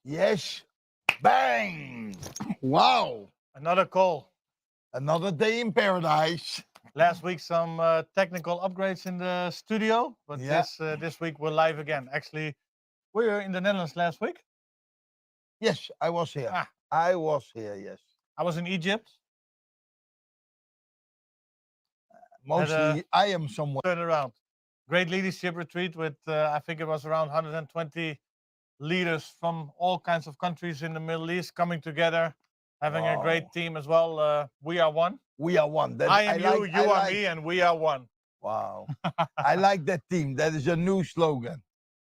Yes. Bang. Wow. Another call. Another day in paradise. Last week, some technical upgrades in the studio, but this week we're live again. Actually, we were in the Netherlands last week. Yes, I was here. I was here, yes. I was in Egypt. Mostly, I am somewhere. Turn around. Great leadership retreat with, I think it was around 120 leaders from all kinds of countries in the Middle East coming together, having a great team as well. We are one. We are one. That, I am you, you are me, and we are one. Wow. I like that team. That is a new slogan.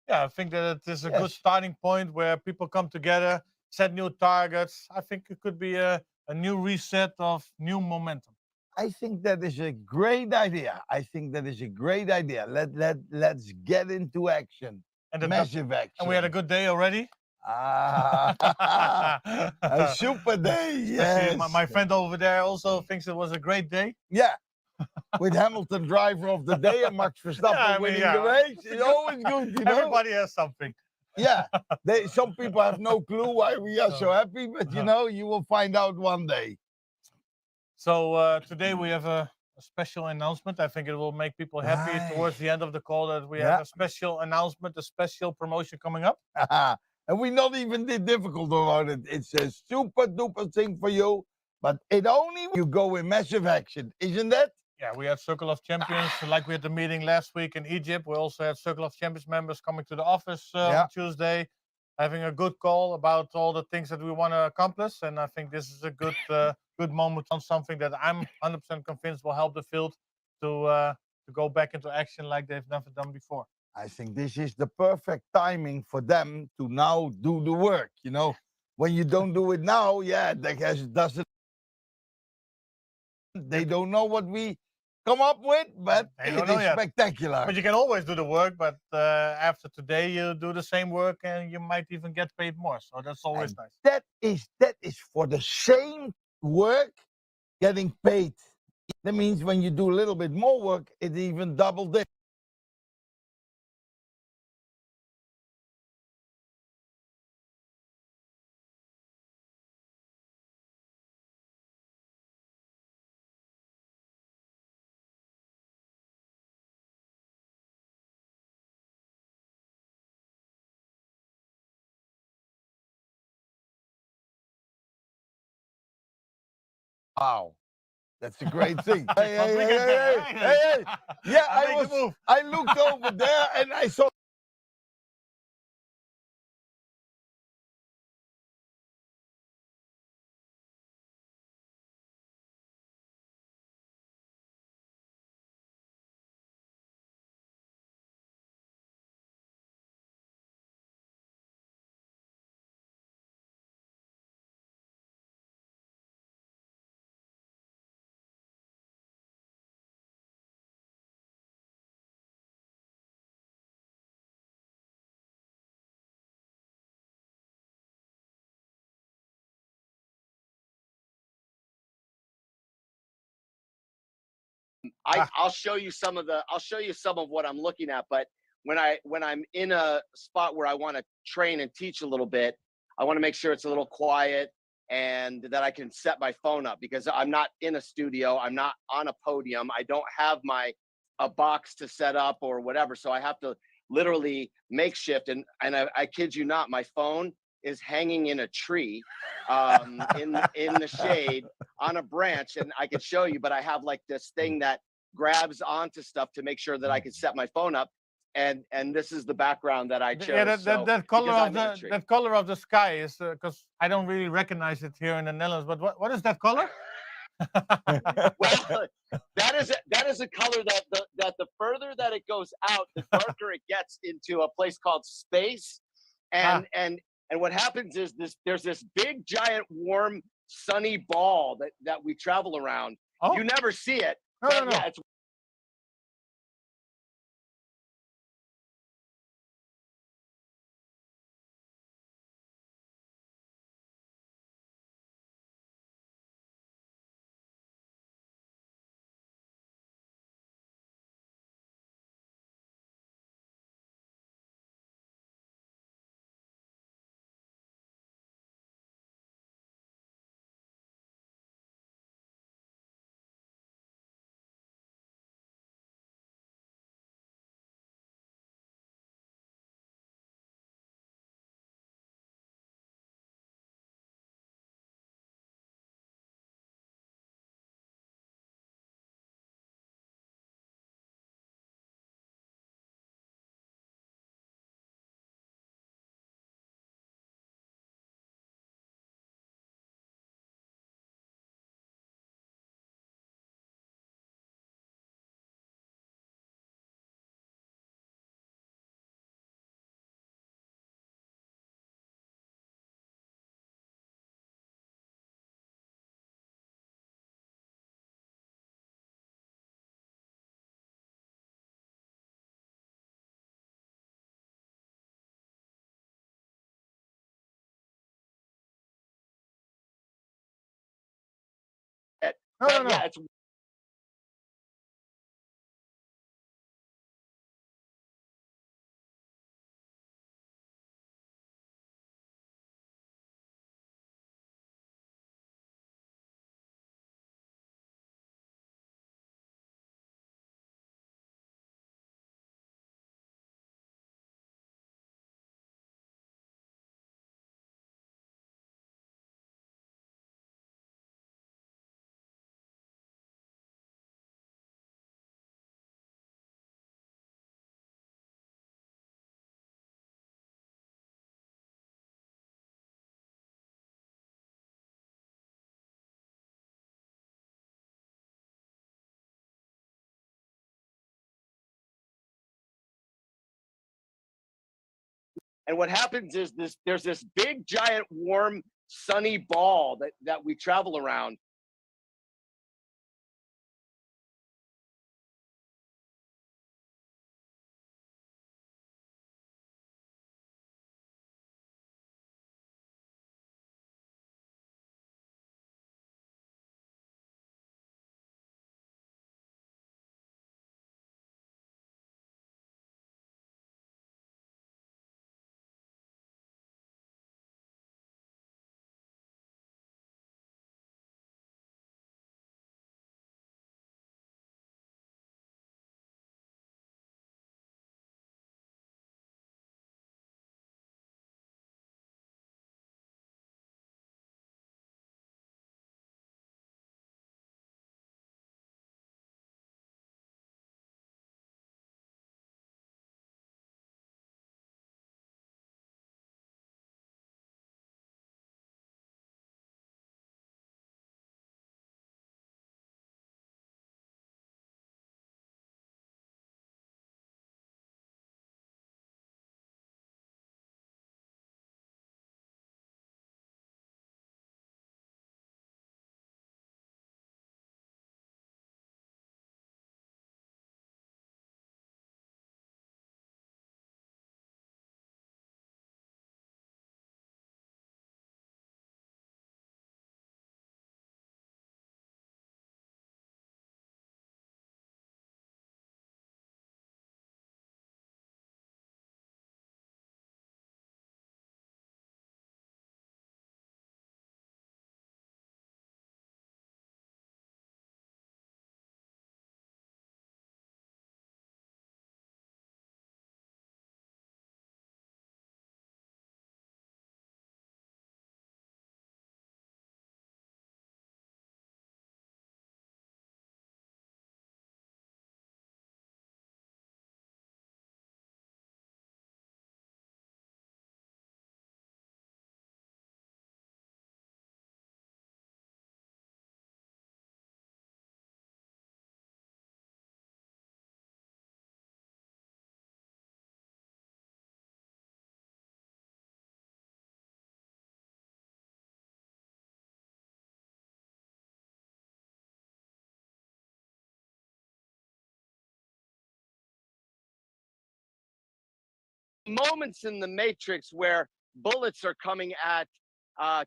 Yeah, I think that it is a good starting point where people come together, set new targets. I think it could be a new reset of new momentum. I think that is a great idea. I think that is a great idea. Let's get into action. And massive action. And we had a good day already. A super day. Yes. My friend over there also thinks it was a great day. Yeah. With Hamilton driver of the day and Max Verstappen winning the race. It's always good, you know. Everybody has something. Yeah. Some people have no clue why we are so happy, but you know, you will find out one day. So today we have a special announcement. I think it will make people happy towards the end of the call that we have a special announcement, a special promotion coming up. And we not even did difficult about it. It's a super duper thing for you, but it only you go in massive action, isn't that? Yeah, we had Circle of Champions, like we had the meeting last week in Egypt. We also had Circle of Champions members coming to the office on Tuesday, having a good call about all the things that we want to accomplish. And I think this is a good good moment on something that I'm 100% convinced will help the field to go back into action like they've never done before. I think this is the perfect timing for them to now do the work. You know, when you don't do it now, they don't know what we come up with, but it is spectacular. But you can always do the work, but after today you do the same work and you might even get paid more. So that's always nice. That is for the same work getting paid. That means when you do a little bit more work, it even doubled it. Wow, that's a great thing. Hey. Yeah, I looked over there and I saw. I'll show you some of what I'm looking at, but when I'm in a spot where I want to train and teach a little bit, I want to make sure it's a little quiet and that I can set my phone up, because I'm not in a studio, I'm not on a podium, I don't have a box to set up or whatever, so I have to literally makeshift, and I kid you not, my phone is hanging in a tree in the shade on a branch, and I could show you, but I have like this thing that grabs onto stuff to make sure that I can set my phone up, and this is the background that I chose. Yeah, that color of the sky is because I don't really recognize it here in the Netherlands. But what is that color? Well, that is a color that the further that it goes out, the darker it gets into a place called space. And what happens is there's this big, giant, warm, sunny ball that we travel around. Oh. You never see it. No, but no, no. Yeah, it's No, no, no. yeah, it's And what happens is there's this big, giant, warm, sunny ball that we travel around. moments in the matrix where bullets are coming at and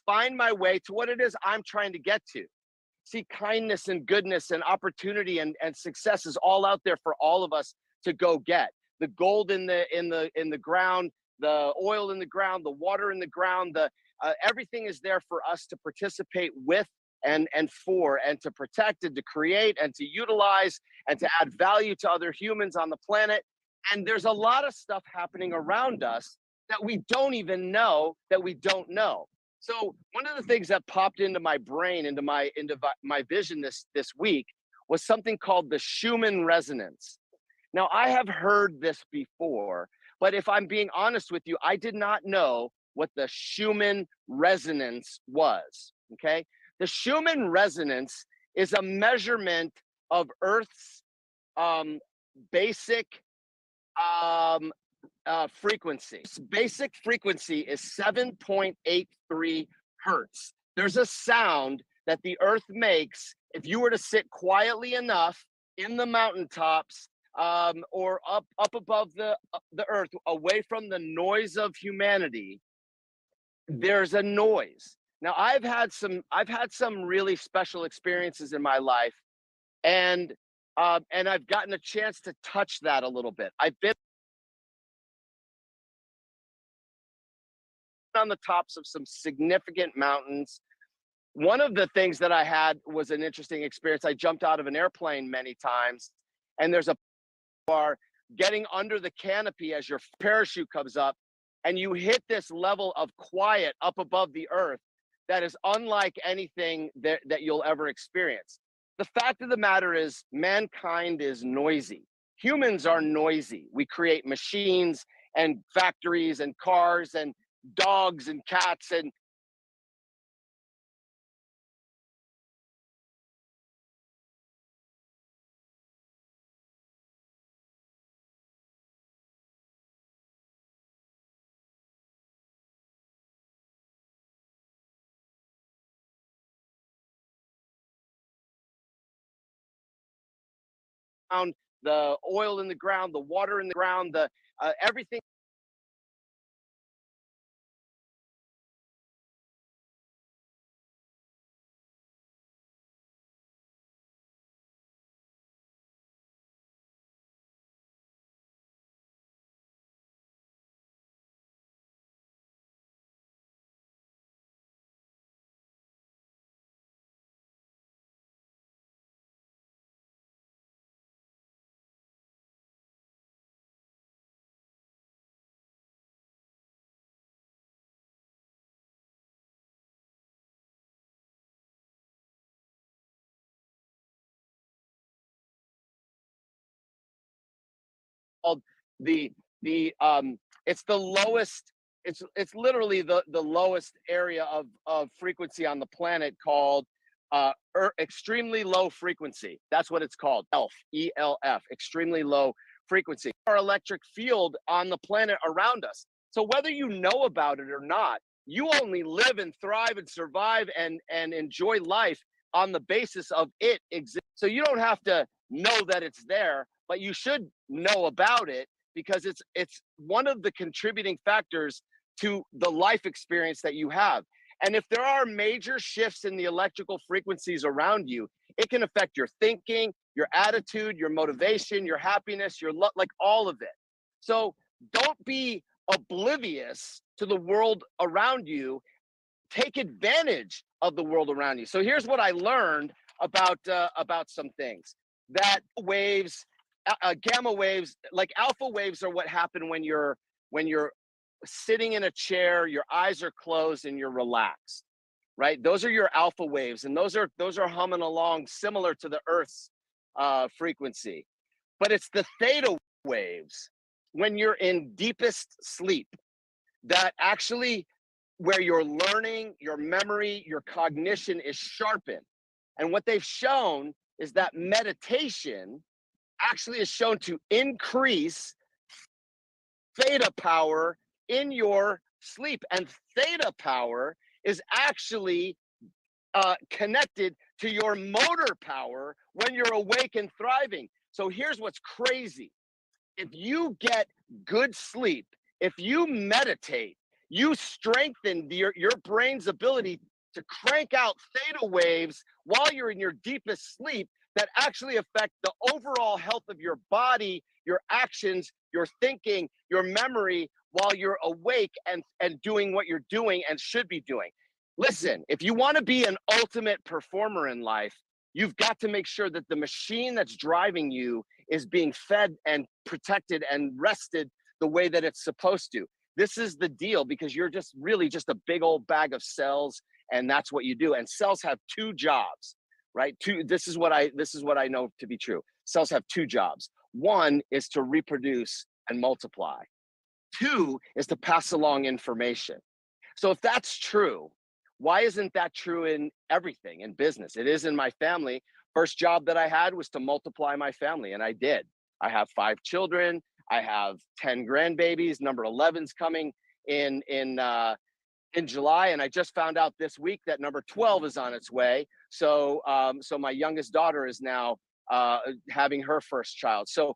find my way to what it is I'm trying to get to. See, kindness and goodness and opportunity and success is all out there for all of us to go get. The gold in the ground, the oil in the ground, the water in the ground, everything is there for us to participate with and for, and to protect and to create and to utilize and to add value to other humans on the planet. And there's a lot of stuff happening around us that we don't even know that we don't know. So one of the things that popped into my brain, into my vision this week, was something called the Schumann resonance. Now, I have heard this before, but if I'm being honest with you, I did not know what the Schumann resonance was, okay? The Schumann resonance is a measurement of Earth's basic frequency. Basic frequency is 7.83 hertz. There's a sound that the Earth makes if you were to sit quietly enough in the mountaintops or up above the Earth, away from the noise of humanity. There's a noise. Now, I've had some really special experiences in my life, and I've gotten a chance to touch that a little bit. I've been on the tops of some significant mountains. One of the things that I had was an interesting experience. I jumped out of an airplane many times, and there's a bar getting under the canopy as your parachute comes up, and you hit this level of quiet up above the Earth that is unlike anything that you'll ever experience. The fact of the matter is, mankind is noisy. Humans are noisy. We create machines and factories and cars and dogs and cats and the oil in the ground, the water in the ground, the everything. The it's the lowest, it's literally the lowest area of frequency on the planet, called extremely low frequency. That's what it's called. ELF, extremely low frequency. Our electric field on the planet around us. So whether you know about it or not, you only live and thrive and survive and enjoy life on the basis of it exists. So you don't have to know that it's there, but you should know about it, because it's one of the contributing factors to the life experience that you have. And if there are major shifts in the electrical frequencies around you, it can affect your thinking, your attitude, your motivation, your happiness, like all of it. So don't be oblivious to the world around you. Take advantage of the world around you. So here's what I learned about some things. That waves, gamma waves, like alpha waves, are what happen when you're sitting in a chair, your eyes are closed and you're relaxed, right? Those are your alpha waves, and those are humming along similar to the Earth's frequency. But it's the theta waves when you're in deepest sleep that actually, where your learning, your memory, your cognition is sharpened. And what they've shown is that meditation actually is shown to increase theta power in your sleep. And theta power is actually connected to your motor power when you're awake and thriving. So here's what's crazy. If you get good sleep, if you meditate, you strengthen your brain's ability to crank out theta waves while you're in your deepest sleep that actually affect the overall health of your body, your actions, your thinking, your memory while you're awake and doing what you're doing and should be doing. Listen, if you want to be an ultimate performer in life, you've got to make sure that the machine that's driving you is being fed and protected and rested the way that it's supposed to. This is the deal, because you're just really just a big old bag of cells, and that's what you do. And cells have two jobs, right? This is what I know to be true. Cells have two jobs. One is to reproduce and multiply. Two is to pass along information. So if that's true, why isn't that true in everything in business? It is in my family. First job that I had was to multiply my family, and I did. I have 5 children. I have 10 grandbabies. Number 11's coming in July, and I just found out this week that number 12 is on its way. So so my youngest daughter is now having her first child. So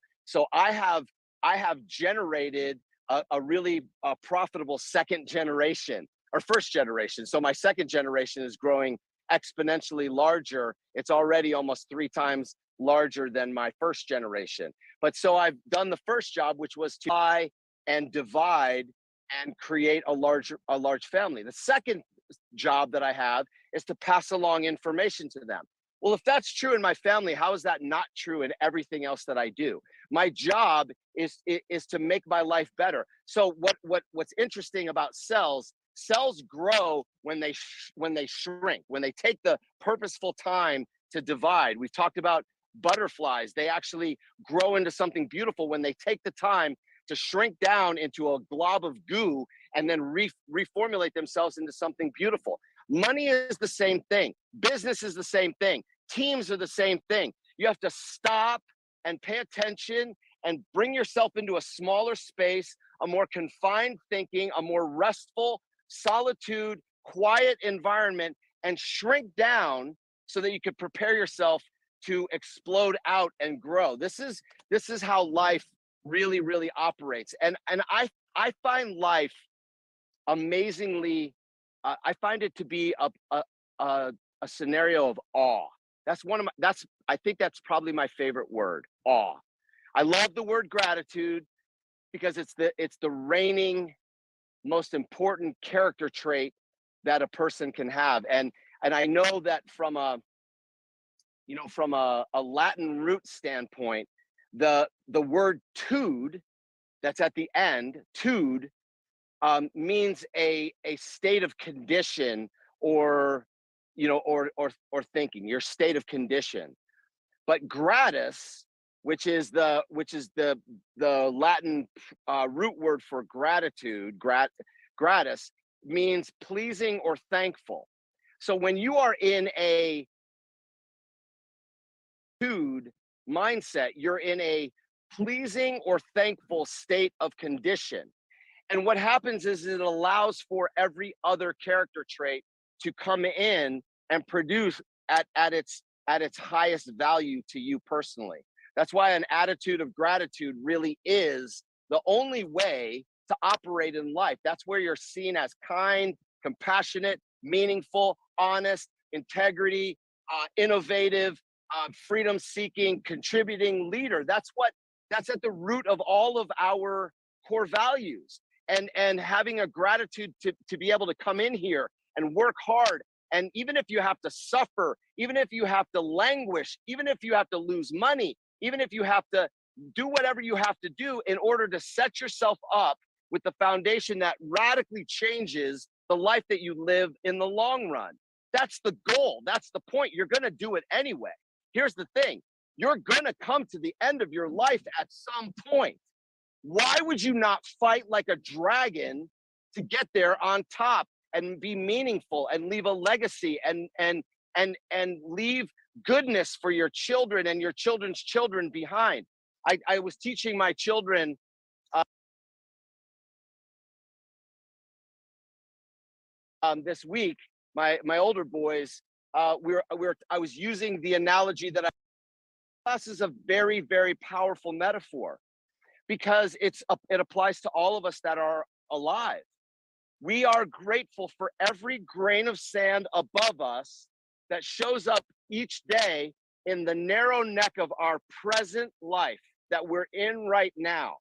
I have generated a really profitable second generation or first generation. So my second generation is growing exponentially larger. It's already almost 3 times larger than my first generation. But so I've done the first job, which was to buy and divide and create a large family. The second job that I have is to pass along information to them. Well, if that's true in my family, how is that not true in everything else that I do? My job is to make my life better. So what's interesting about cells grow when they shrink, when they take the purposeful time to divide. We've talked about butterflies. They actually grow into something beautiful when they take the time to shrink down into a glob of goo and then reformulate themselves into something beautiful. Money is the same thing. Business is the same thing. Teams are the same thing. You have to stop and pay attention and bring yourself into a smaller space, a more confined thinking, a more restful, solitude, quiet environment, and shrink down so that you can prepare yourself to explode out and grow. This is how life really operates. And I find life amazingly, I find it to be a scenario of awe. I think that's probably my favorite word, awe. I love the word gratitude because it's the reigning most important character trait that a person can have. And I know that from a Latin root standpoint, the word tude that's at the end, tude, means a state of condition or thinking, your state of condition. But gratis, which is the Latin root word for gratitude, gratis, means pleasing or thankful. So when you are in a tude mindset, you're in a pleasing or thankful state of condition. And what happens is it allows for every other character trait to come in and produce at its highest value to you personally. That's why an attitude of gratitude really is the only way to operate in life. That's where you're seen as kind, compassionate, meaningful, honest, integrity, innovative, freedom-seeking, contributing leader. That's at the root of all of our core values. And having a gratitude to be able to come in here and work hard. And even if you have to suffer, even if you have to languish, even if you have to lose money, even if you have to do whatever you have to do in order to set yourself up with the foundation that radically changes the life that you live in the long run. That's the goal. That's the point. You're going to do it anyway. Here's the thing. You're going to come to the end of your life at some point. Why would you not fight like a dragon to get there on top and be meaningful and leave a legacy and leave goodness for your children and your children's children behind? I was teaching my children this week, my older boys, I was using the analogy that class is a very, very powerful metaphor because it applies to all of us that are alive. We are grateful for every grain of sand above us that shows up each day in the narrow neck of our present life that we're in right now.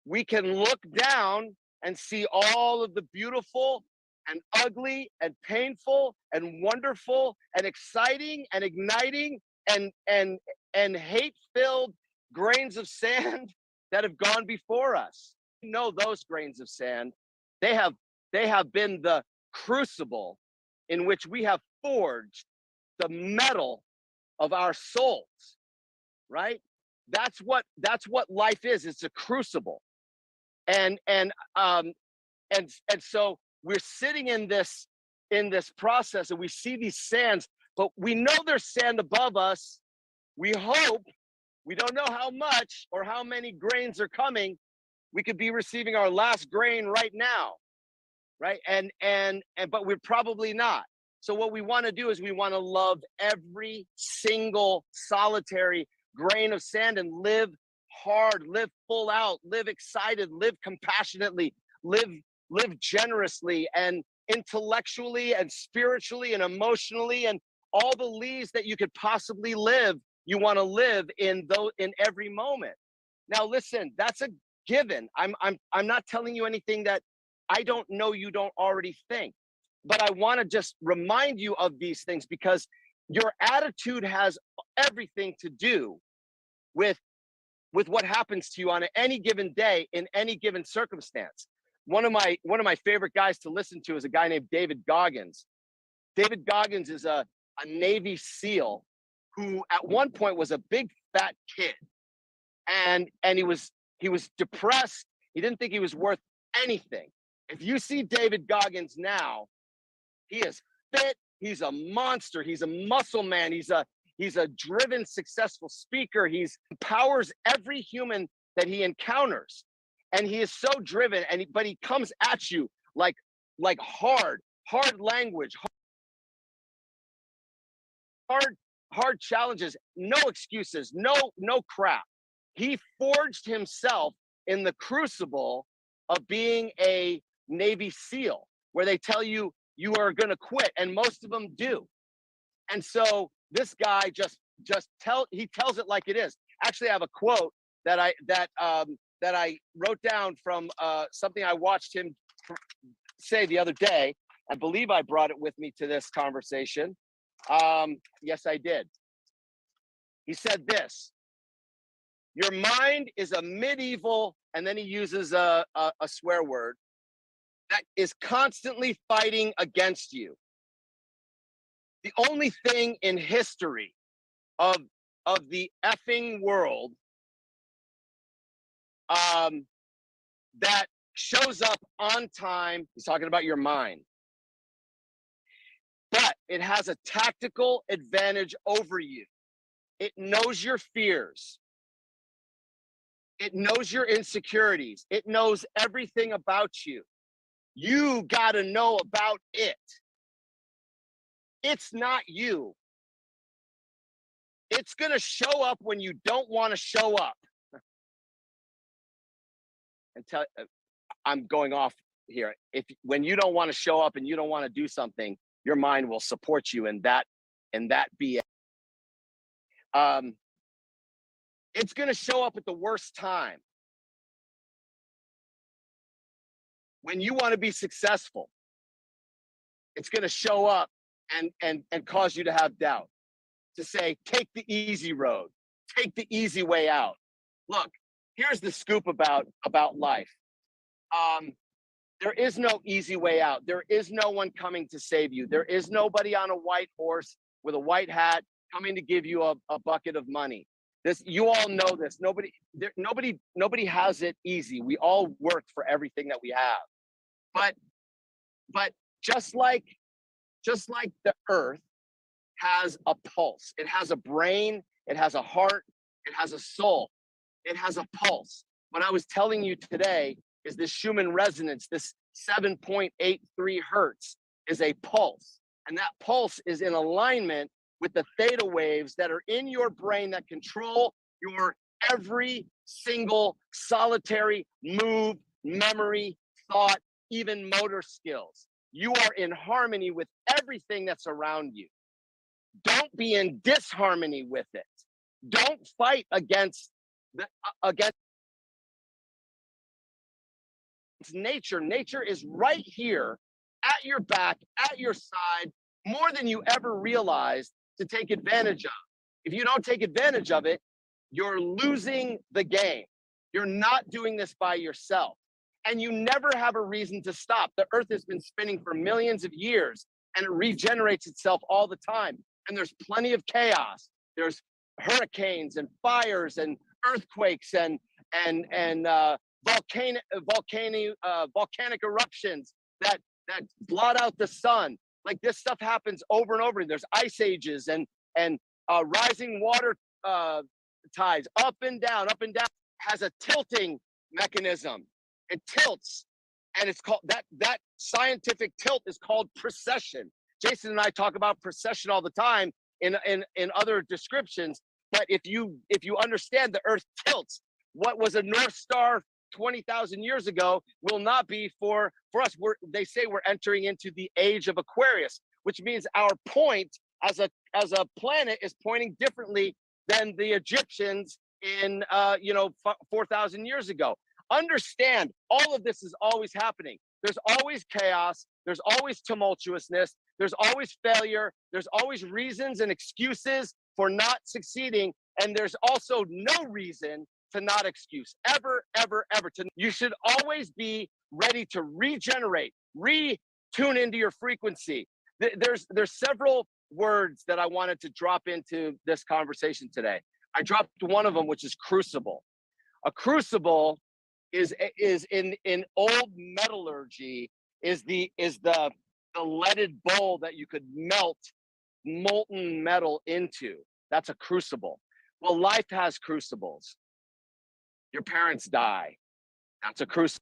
We can look down and see all of the beautiful and ugly and painful and wonderful and exciting and igniting and hate-filled grains of sand that have gone before us. You know, those grains of sand, they have been the crucible in which we have forged the metal of our souls, right? That's what life is. It's a crucible. And so we're sitting in this process and we see these sands, but we know there's sand above us. We hope, we don't know how much or how many grains are coming. We could be receiving our last grain right now, right? But we're probably not. So what we want to do is we want to love every single solitary grain of sand and live hard, live full out, live excited, live compassionately, live generously and intellectually and spiritually and emotionally, and all the leaves that you could possibly live, you want to live in every moment. Now listen, that's a given. I'm not telling you anything that I don't know you don't already think, but I want to just remind you of these things because your attitude has everything to do with what happens to you on any given day in any given circumstance. One of my favorite guys to listen to is a guy named David Goggins. David Goggins is a Navy SEAL who at one point was a big fat kid, and he was depressed. He didn't think he was worth anything. If you see David Goggins now, he is fit. He's a monster. He's a muscle man. He's a driven, successful speaker. He empowers every human that he encounters. And he is so driven, but he comes at you like hard language, hard challenges, no excuses, no crap. He forged himself in the crucible of being a Navy SEAL, where they tell you you are going to quit, and most of them do. And so this guy he tells it like it is. Actually, I have a quote that I wrote down from something I watched him say the other day. I believe I brought it with me to this conversation. Yes, I did. He said this: your mind is a medieval, and then he uses a swear word, that is constantly fighting against you. The only thing in history of the effing world that shows up on time, he's talking about your mind, but it has a tactical advantage over you. It knows your fears. It knows your insecurities. It knows everything about you. You got to know about it. It's not you. It's going to show up when you don't want to show up. I'm going off here. When you don't want to show up and you don't want to do something, your mind will support you in that BS. It's going to show up at the worst time. When you want to be successful, it's going to show up and cause you to have doubt, to say, take the easy road, take the easy way out. Look, here's the scoop about life. There is no easy way out. There is no one coming to save you. There is nobody on a white horse with a white hat coming to give you a bucket of money. You all know this. Nobody has it easy. We all work for everything that we have. But just like the earth has a pulse, it has a brain, it has a heart, it has a soul. it has a pulse. What I was telling you today is this Schumann resonance, this 7.83 hertz is a pulse. And that pulse is in alignment with the theta waves that are in your brain that control your every single solitary move, memory, thought, even motor skills. You are in harmony with everything that's around you. Don't be in disharmony with it. Don't fight against nature. Nature is right here at your back, at your side, more than you ever realized to take advantage of. If you don't take advantage of it, you're losing the game. You're not doing this by yourself. And you never have a reason to stop. The earth has been spinning for millions of years and it regenerates itself all the time. And there's plenty of chaos. There's hurricanes and fires and earthquakes and volcanic eruptions that blot out the sun. Like this stuff happens over and over. There's ice ages and rising water tides, up and down, has a tilting mechanism. It tilts, and it's called that scientific tilt is called precession. Jason and I talk about precession all the time in other descriptions. But if you understand the Earth tilts, what was a North Star 20,000 years ago will not be for us. They say we're entering into the age of Aquarius, which means our point as a planet is pointing differently than the Egyptians in 4,000 years ago. Understand, all of this is always happening. There's always chaos. There's always tumultuousness. There's always failure. There's always reasons and excuses for not succeeding. And there's also no reason to not excuse, ever. You should always be ready to regenerate, tune into your frequency. There's several words that I wanted to drop into this conversation today. I dropped one of them, which is crucible. A crucible is in old metallurgy is the leaded bowl that you could melt molten metal into. That's a crucible. Well, life has crucibles. Your parents die. That's a crucible.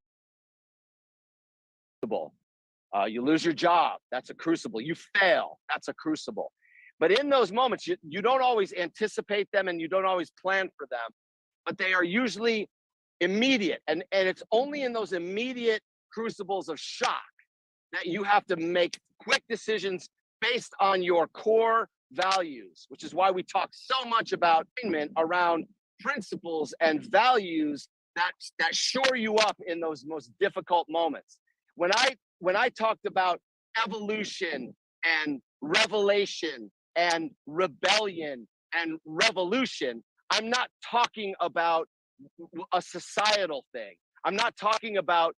You lose your job. That's a crucible. You fail. That's a crucible. But in those moments, you don't always anticipate them and you don't always plan for them, but they are usually immediate. And it's only in those immediate crucibles of shock that you have to make quick decisions based on your core values, which is why we talk so much about alignment around principles and values that shore you up in those most difficult moments. When I talked about evolution and revelation and rebellion and revolution, I'm not talking about a societal thing. I'm not talking about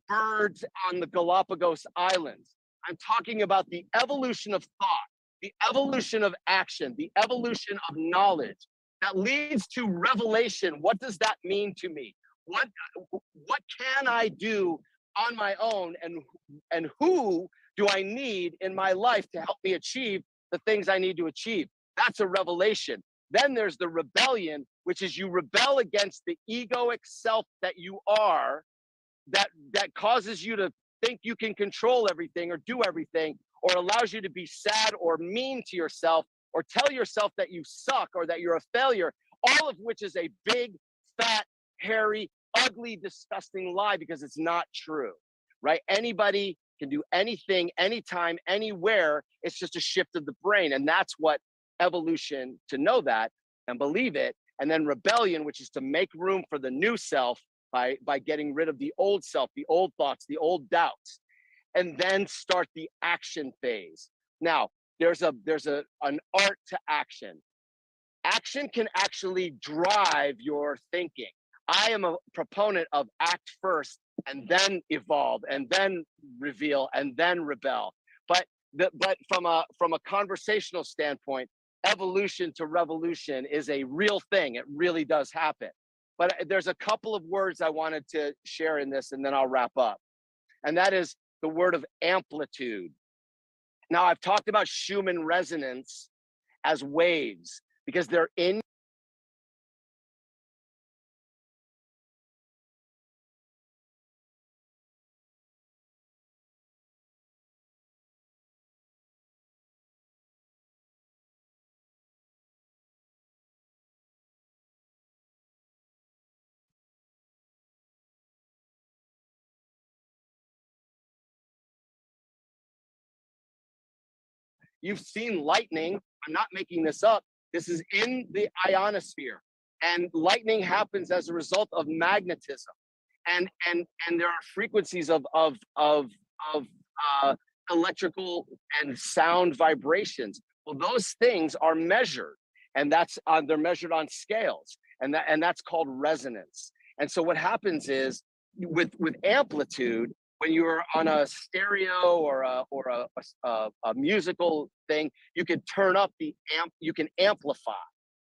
birds on the Galapagos Islands. I'm talking about the evolution of thought, the evolution of action, the evolution of knowledge that leads to revelation. What does that mean to me? What can I do on my own, and who do I need in my life to help me achieve the things I need to achieve? That's a revelation. Then there's the rebellion, which is you rebel against the egoic self that you are, that causes you to think you can control everything or do everything, or allows you to be sad or mean to yourself, or tell yourself that you suck or that you're a failure, all of which is a big, fat, hairy, ugly, disgusting lie, because it's not true, right? Anybody can do anything, anytime, anywhere. It's just a shift of the brain. And that's what evolution, to know that and believe it. And then rebellion, which is to make room for the new self by getting rid of the old self, the old thoughts, the old doubts, and then start the action phase. Now, there's an art to action. Action can actually drive your thinking. I am a proponent of act first and then evolve and then reveal and then rebel. But from a conversational standpoint, evolution to revolution is a real thing. It really does happen. But there's a couple of words I wanted to share in this, and then I'll wrap up. And that is the word of amplitude. Now, I've talked about Schumann resonance as waves because they're in You've seen lightning. I'm not making this up. This is in the ionosphere, and lightning happens as a result of magnetism, and there are frequencies of electrical and sound vibrations. Well, those things are measured, and they're measured on scales, and that's called resonance. And so what happens is with amplitude, when you're on a stereo or a musical thing, you can turn up you can amplify.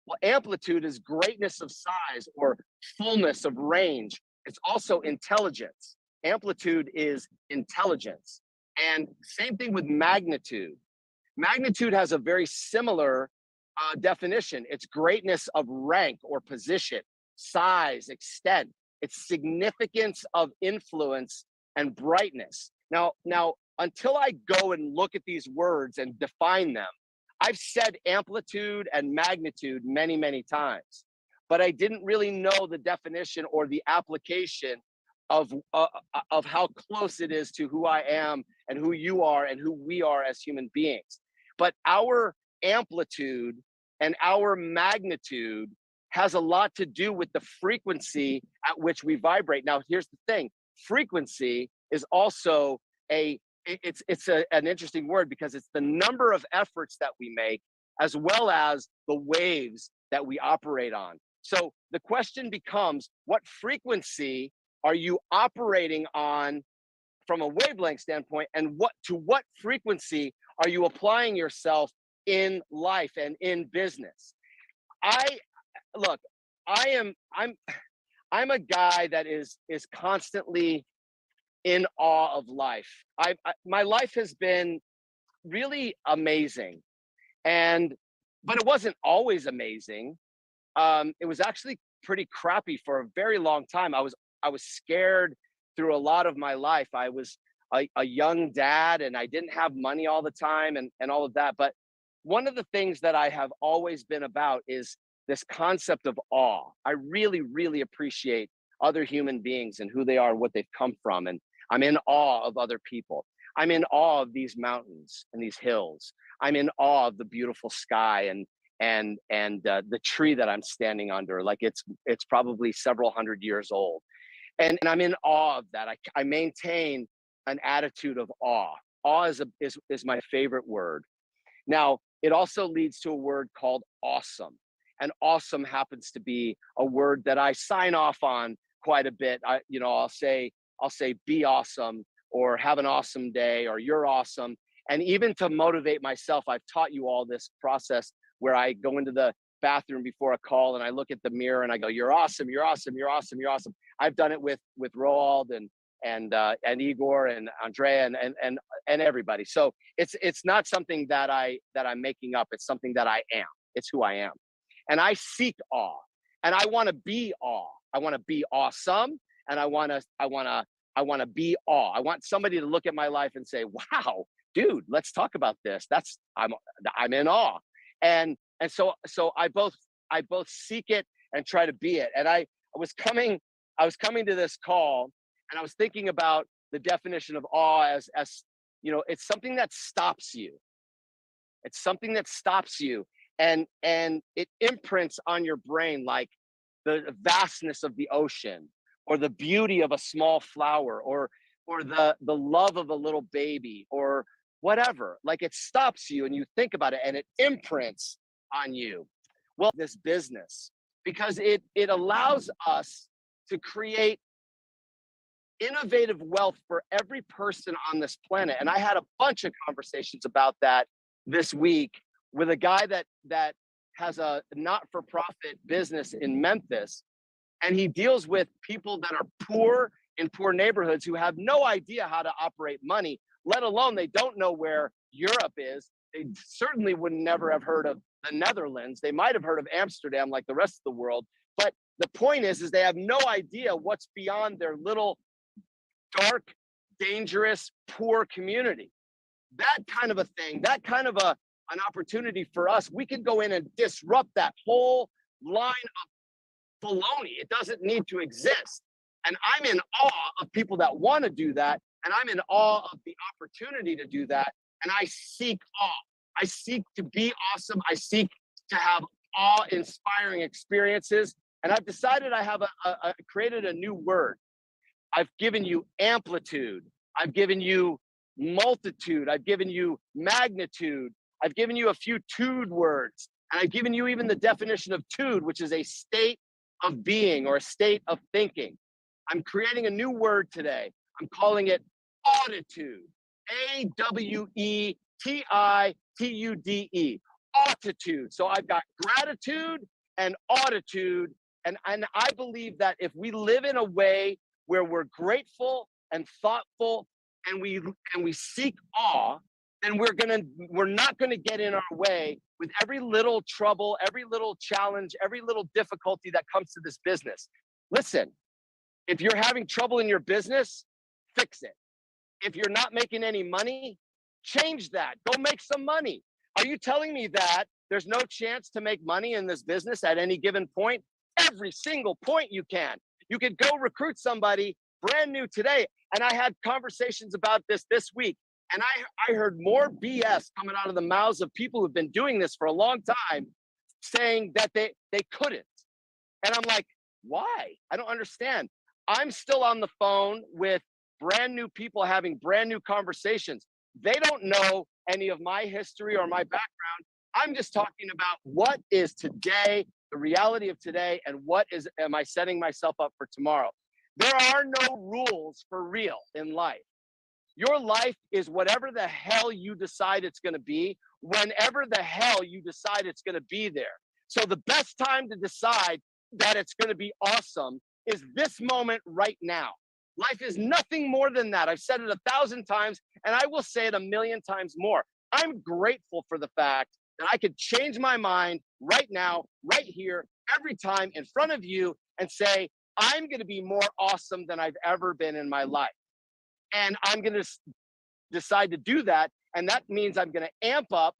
Well, amplitude is greatness of size or fullness of range. It's also intelligence. Amplitude is intelligence. And same thing with magnitude. Magnitude has a very similar definition. It's greatness of rank or position, size, extent. It's significance of influence and brightness. Now, until I go and look at these words and define them, I've said amplitude and magnitude many, many times, but I didn't really know the definition or the application of how close it is to who I am and who you are and who we are as human beings. But our amplitude and our magnitude has a lot to do with the frequency at which we vibrate. Now, here's the thing. Frequency is also an interesting word because it's the number of efforts that we make as well as the waves that we operate on. So the question becomes, what frequency are you operating on from a wavelength standpoint, and to what frequency are you applying yourself in life and in business? I'm a guy that is constantly in awe of life. My life has been really amazing, but it wasn't always amazing. It was actually pretty crappy for a very long time. I was scared through a lot of my life. I was a young dad, and I didn't have money all the time, and all of that. But one of the things that I have always been about is this concept of awe. I really, really appreciate other human beings and who they are, what they've come from. And I'm in awe of other people. I'm in awe of these mountains and these hills. I'm in awe of the beautiful sky and the tree that I'm standing under. Like it's probably several hundred years old. And I'm in awe of that. I maintain an attitude of awe. Awe is my favorite word. Now, it also leads to a word called awesome. And awesome happens to be a word that I sign off on quite a bit. I'll say be awesome, or have an awesome day, or you're awesome. And even to motivate myself, I've taught you all this process where I go into the bathroom before a call and I look at the mirror and I go, you're awesome, you're awesome, you're awesome, you're awesome. I've done it with Roald and Igor and Andrea and everybody. So it's not something that I'm making up. It's something that I am. It's who I am. And I seek awe, and I want to be awe. I want to be awesome, and I want to be awe. I want somebody to look at my life and say, "Wow, dude, let's talk about this." I'm in awe, and so I both seek it and try to be it. And I was coming to this call, and I was thinking about the definition of awe as it's something that stops you. It's something that stops you. And it imprints on your brain like the vastness of the ocean, or the beauty of a small flower, or the love of a little baby, or whatever. Like it stops you and you think about it and it imprints on you. Well, this business, because it allows us to create innovative wealth for every person on this planet. And I had a bunch of conversations about that this week with a guy that has a not-for-profit business in Memphis, and he deals with people that are poor in poor neighborhoods who have no idea how to operate money, let alone they don't know where Europe is. They certainly would never have heard of the Netherlands. They might have heard of Amsterdam like the rest of the world, but the point is they have no idea what's beyond their little dark, dangerous, poor community. That kind of a thing, that kind of an opportunity for us, we can go in and disrupt that whole line of baloney. It doesn't need to exist. And I'm in awe of people that want to do that. And I'm in awe of the opportunity to do that. And I seek awe. I seek to be awesome. I seek to have awe-inspiring experiences. And I've decided I have created a new word. I've given you amplitude. I've given you multitude. I've given you magnitude. I've given you a few tude words. And I've given you even the definition of tude, which is a state of being or a state of thinking. I'm creating a new word today. I'm calling it auditude. A-W-E-T-I-T-U-D-E. Auditude. So I've got gratitude and auditude. And I believe that if we live in a way where we're grateful and thoughtful and we seek awe, then we're not gonna get in our way with every little trouble, every little challenge, every little difficulty that comes to this business. Listen, if you're having trouble in your business, fix it. If you're not making any money, change that. Go make some money. Are you telling me that there's no chance to make money in this business at any given point? Every single point you can. You could go recruit somebody brand new today. And I had conversations about this week. And I heard more BS coming out of the mouths of people who've been doing this for a long time, saying that they couldn't. And I'm like, why? I don't understand. I'm still on the phone with brand new people having brand new conversations. They don't know any of my history or my background. I'm just talking about what is today, the reality of today, and am I setting myself up for tomorrow? There are no rules for real in life. Your life is whatever the hell you decide it's going to be, whenever the hell you decide it's going to be there. So the best time to decide that it's going to be awesome is this moment right now. Life is nothing more than that. I've said it 1,000 times, and I will say it 1,000,000 times more. I'm grateful for the fact that I could change my mind right now, right here, every time in front of you and say, I'm going to be more awesome than I've ever been in my life. And I'm going to decide to do that. And that means I'm going to amp up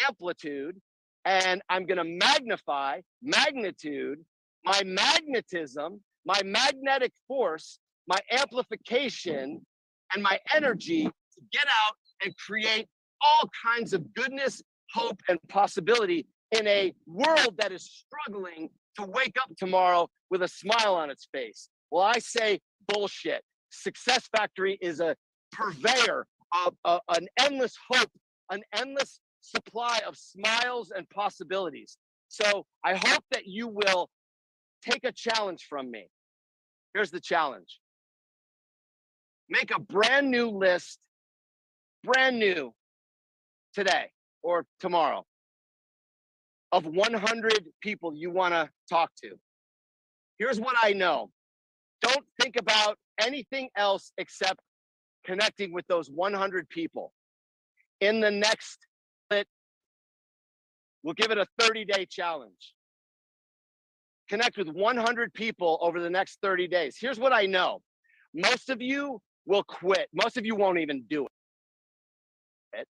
amplitude, and I'm going to magnify magnitude, my magnetism, my magnetic force, my amplification, and my energy to get out and create all kinds of goodness, hope, and possibility in a world that is struggling to wake up tomorrow with a smile on its face. Well, I say bullshit. Success Factory is a purveyor of an endless hope, an endless supply of smiles and possibilities. So I hope that you will take a challenge from me. Here's the challenge. Make a brand new list, brand new, today or tomorrow, of 100 people you want to talk to. Here's what I know. Don't think about anything else except connecting with those 100 people. In the next, we'll give it a 30-day challenge. Connect with 100 people over the next 30 days. Here's what I know. Most of you will quit. Most of you won't even do it.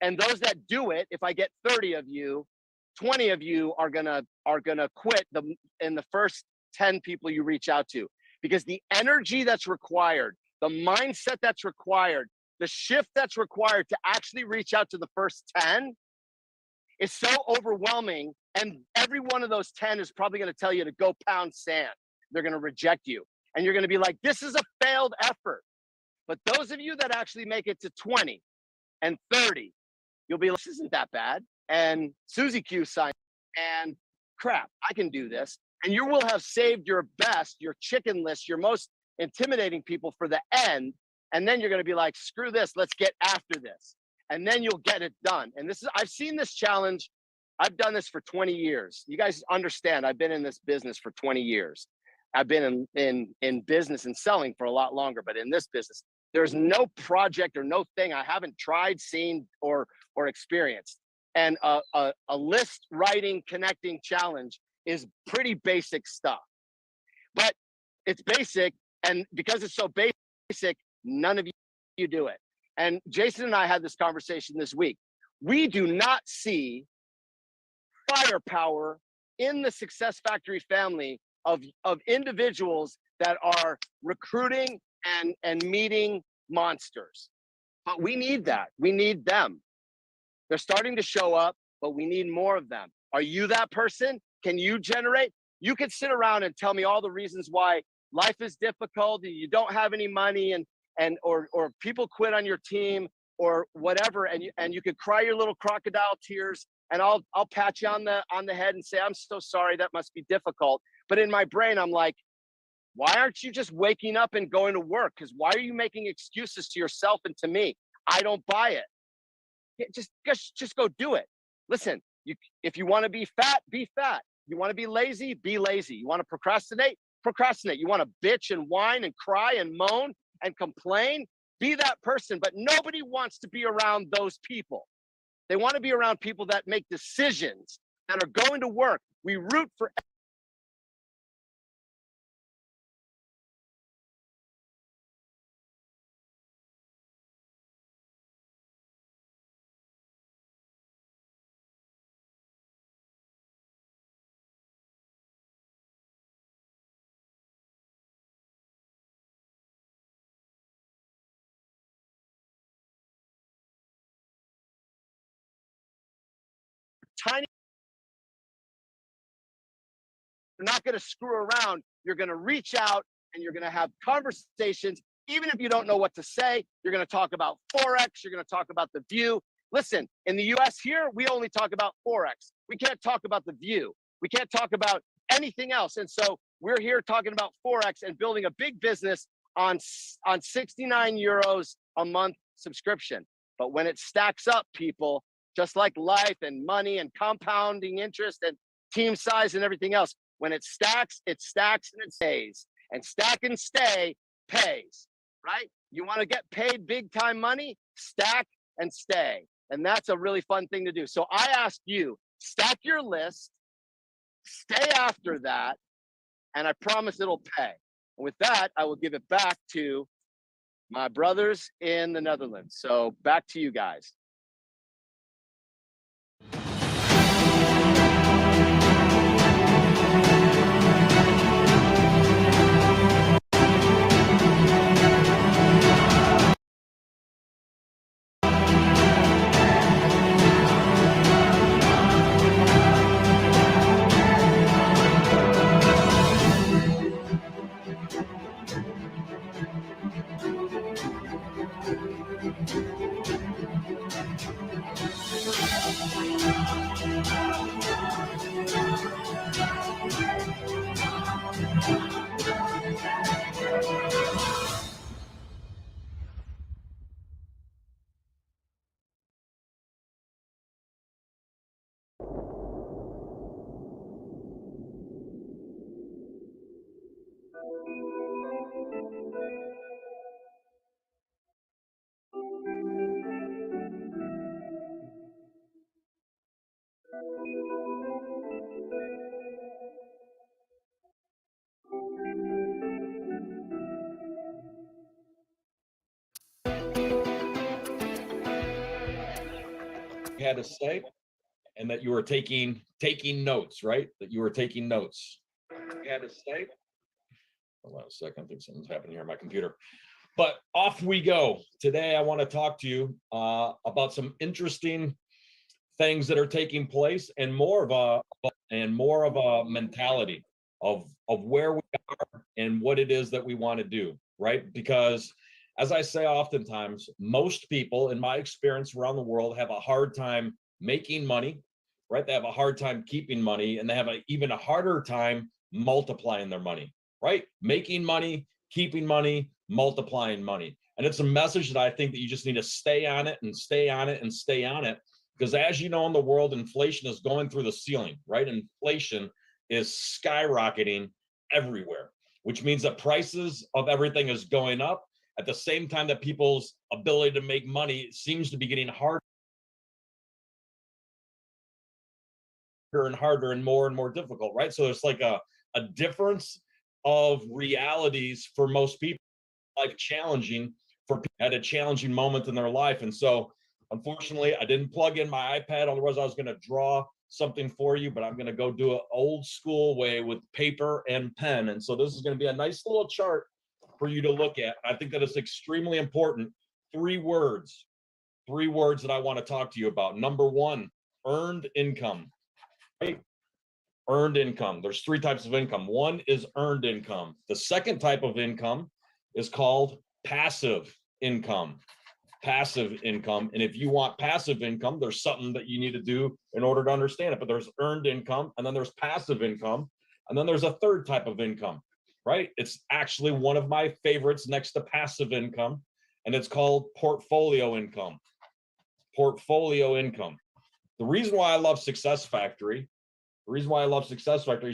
And those that do it, if I get 30 of you, 20 of you are gonna quit in the first 10 people you reach out to, because the energy that's required, the mindset that's required, the shift that's required to actually reach out to the first 10 is so overwhelming. And every one of those 10 is probably going to tell you to go pound sand. They're going to reject you. And you're going to be like, this is a failed effort. But those of you that actually make it to 20 and 30, you'll be like, this isn't that bad. And Susie Q signed, and crap, I can do this. And you will have saved your best, your chicken list, your most intimidating people for the end. And then you're going to be like, screw this, let's get after this. And then you'll get it done. And I've seen this challenge. I've done this for 20 years. You guys understand, I've been in this business for 20 years. I've been in business and selling for a lot longer, but in this business, there's no project or no thing I haven't tried, seen, or experienced. And a list writing, connecting challenge is pretty basic stuff. But it's basic, and because it's so basic, none of you do it. And Jason and I had this conversation this week. We do not see firepower in the Success Factory family of individuals that are recruiting and meeting monsters. But we need that. We need them. They're starting to show up, but we need more of them. Are you that person? Can you generate? You could sit around and tell me all the reasons why life is difficult and you don't have any money or people quit on your team or whatever, and you could cry your little crocodile tears, and I'll pat you on the head and say, I'm so sorry, that must be difficult. But in my brain, I'm like, why aren't you just waking up and going to work? Because why are you making excuses to yourself and to me? I don't buy it. Just go do it. Listen, if you want to be fat, be fat. You want to be lazy, be lazy. You want to procrastinate, procrastinate. You want to bitch and whine and cry and moan and complain, be that person. But nobody wants to be around those people. They want to be around people that make decisions, that are going to work. We root for tiny. You're not going to screw around. You're going to reach out and you're going to have conversations. Even if you don't know what to say, you're going to talk about Forex. You're going to talk about the view. Listen, in the US here, we only talk about Forex. We can't talk about the view. We can't talk about anything else. And so we're here talking about Forex and building a big business on 69 euros a month subscription. But when it stacks up, people, just like life and money and compounding interest and team size and everything else, when it stacks and it stays. And stack and stay pays, right? You want to get paid big time money? Stack and stay. And that's a really fun thing to do. So I ask you, stack your list, stay after that, and I promise it'll pay. And with that, I will give it back to my brothers in the Netherlands. So back to you guys. Had to say, and that you were taking notes, right? That you were taking notes. You had to say. Hold on a second, I think something's happening here on my computer. But off we go. Today, I want to talk to you about some interesting things that are taking place, and more of a mentality of where we are and what it is that we want to do, right? Because as I say oftentimes, most people, in my experience around the world, have a hard time making money, right? They have a hard time keeping money, and they have even a harder time multiplying their money, right? Making money, keeping money, multiplying money. And it's a message that I think that you just need to stay on it and stay on it and stay on it. Because as you know, in the world, inflation is going through the ceiling, right? Inflation is skyrocketing everywhere, which means that prices of everything is going up. At the same time that people's ability to make money seems to be getting harder and harder and more difficult, right? So there's like a difference of realities for most people, like challenging for people at a challenging moment in their life. And so unfortunately, I didn't plug in my iPad, otherwise I was going to draw something for you, but I'm going to go do it old school way with paper and pen. And so this is going to be a nice little chart for you to look at. I think that it's extremely important. 3 words three words that I want to talk to you about. Number one, earned income, right? Earned income. There's three types of income. One is earned income. The second type of income is called passive income. Passive income. And if you want passive income, there's something that you need to do in order to understand it. But there's earned income, and then there's passive income, and then there's a third type of income, right? It's actually one of my favorites next to passive income, and it's called portfolio income. Portfolio income. The reason why I love Success Factory, is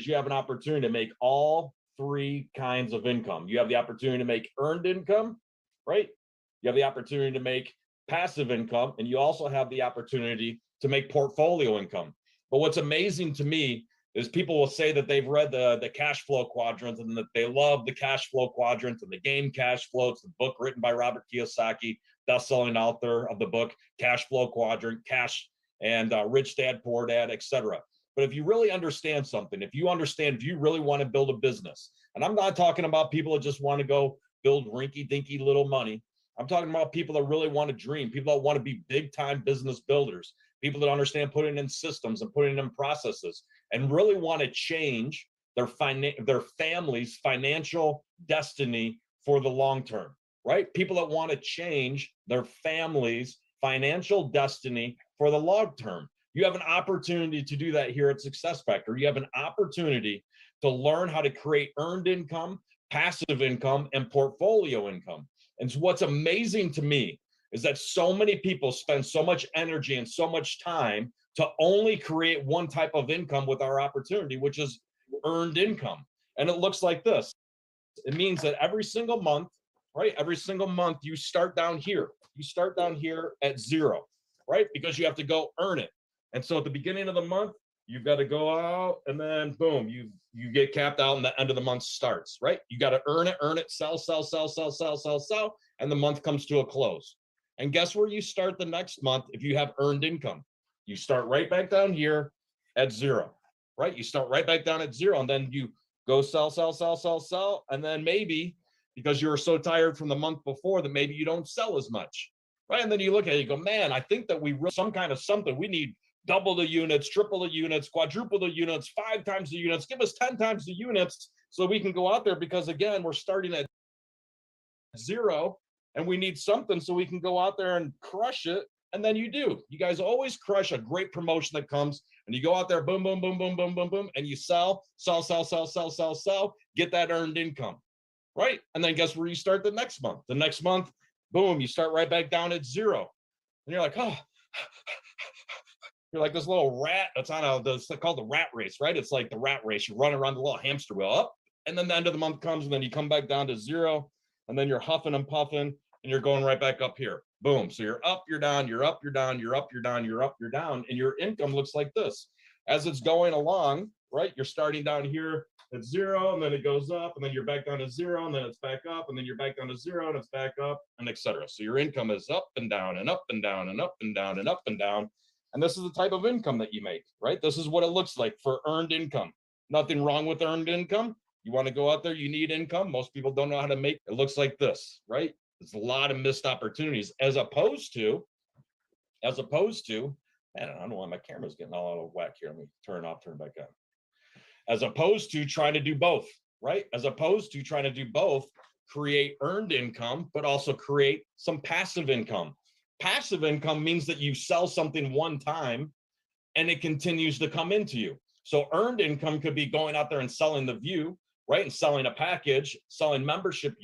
you have an opportunity to make all three kinds of income. You have the opportunity to make earned income, right? You have the opportunity to make passive income, and you also have the opportunity to make portfolio income. But what's amazing to me is people will say that they've read the cash flow quadrant and that they love the cash flow quadrant and the game cash flow. It's the book written by Robert Kiyosaki, best-selling author of the book Cash Flow Quadrant, Cash and Rich Dad, Poor Dad, etc. But if you really understand something, if you really want to build a business, and I'm not talking about people that just want to go build rinky-dinky little money. I'm talking about people that really want to dream, people that want to be big-time business builders, people that understand putting in systems and putting in processes, and really want to change their family's financial destiny for the long term, right? People that want to change their family's financial destiny for the long term. You have an opportunity to do that here at Success Factor. You have an opportunity to learn how to create earned income, passive income, and portfolio income. And so what's amazing to me is that so many people spend so much energy and so much time to only create one type of income with our opportunity, which is earned income. And it looks like this. It means that every single month, right? Every single month you start down here. You start down here at zero, right? Because you have to go earn it. And so at the beginning of the month, you've got to go out and then boom, you get capped out and the end of the month starts, right? You got to earn it, sell, and the month comes to a close. And guess where you start the next month if you have earned income? You start right back down here at zero, right? You start right back down at zero, and then you go sell, and then maybe because you were so tired from the month before that maybe you don't sell as much, right? And then you look at it, you go, man, I think that we some kind of something. We need double the units, triple the units, quadruple the units, 5 times the units, give us 10 times the units so we can go out there, because again, we're starting at zero and we need something so we can go out there and crush it. And then you do. You guys always crush a great promotion that comes and you go out there, boom, boom, boom, boom, boom, boom, boom, and you sell, get that earned income, right? And then guess where you start the next month? The next month, boom, you start right back down at zero. And you're like, oh, you're like this little rat that's on it's called the rat race, right? It's like the rat race. You run around the little hamster wheel up, and then the end of the month comes, and then you come back down to zero, and then you're huffing and puffing, and you're going right back up here. Boom. So you're up, you're down, you're up, you're down, you're up, you're down, you're up, you're down, and your income looks like this. As it's going along, right? You're starting down here at zero, and then it goes up, and then you're back down to zero, and then it's back up, and then you're back down to zero, and it's back up, and etc. So your income is up and down and up and down and up and down and up and down. And this is the type of income that you make, right? This is what it looks like for earned income. Nothing wrong with earned income. You want to go out there, you need income. Most people don't know how to make it. It looks like this, right? There's a lot of missed opportunities as opposed to, man, I don't know why my camera's getting all out of whack here. Let me turn it off, turn it back on. As opposed to trying to do both, right? As opposed to trying to do both, create earned income, but also create some passive income. Passive income means that you sell something one time and it continues to come into you. So earned income could be going out there and selling the view, right? And selling a package, selling membership,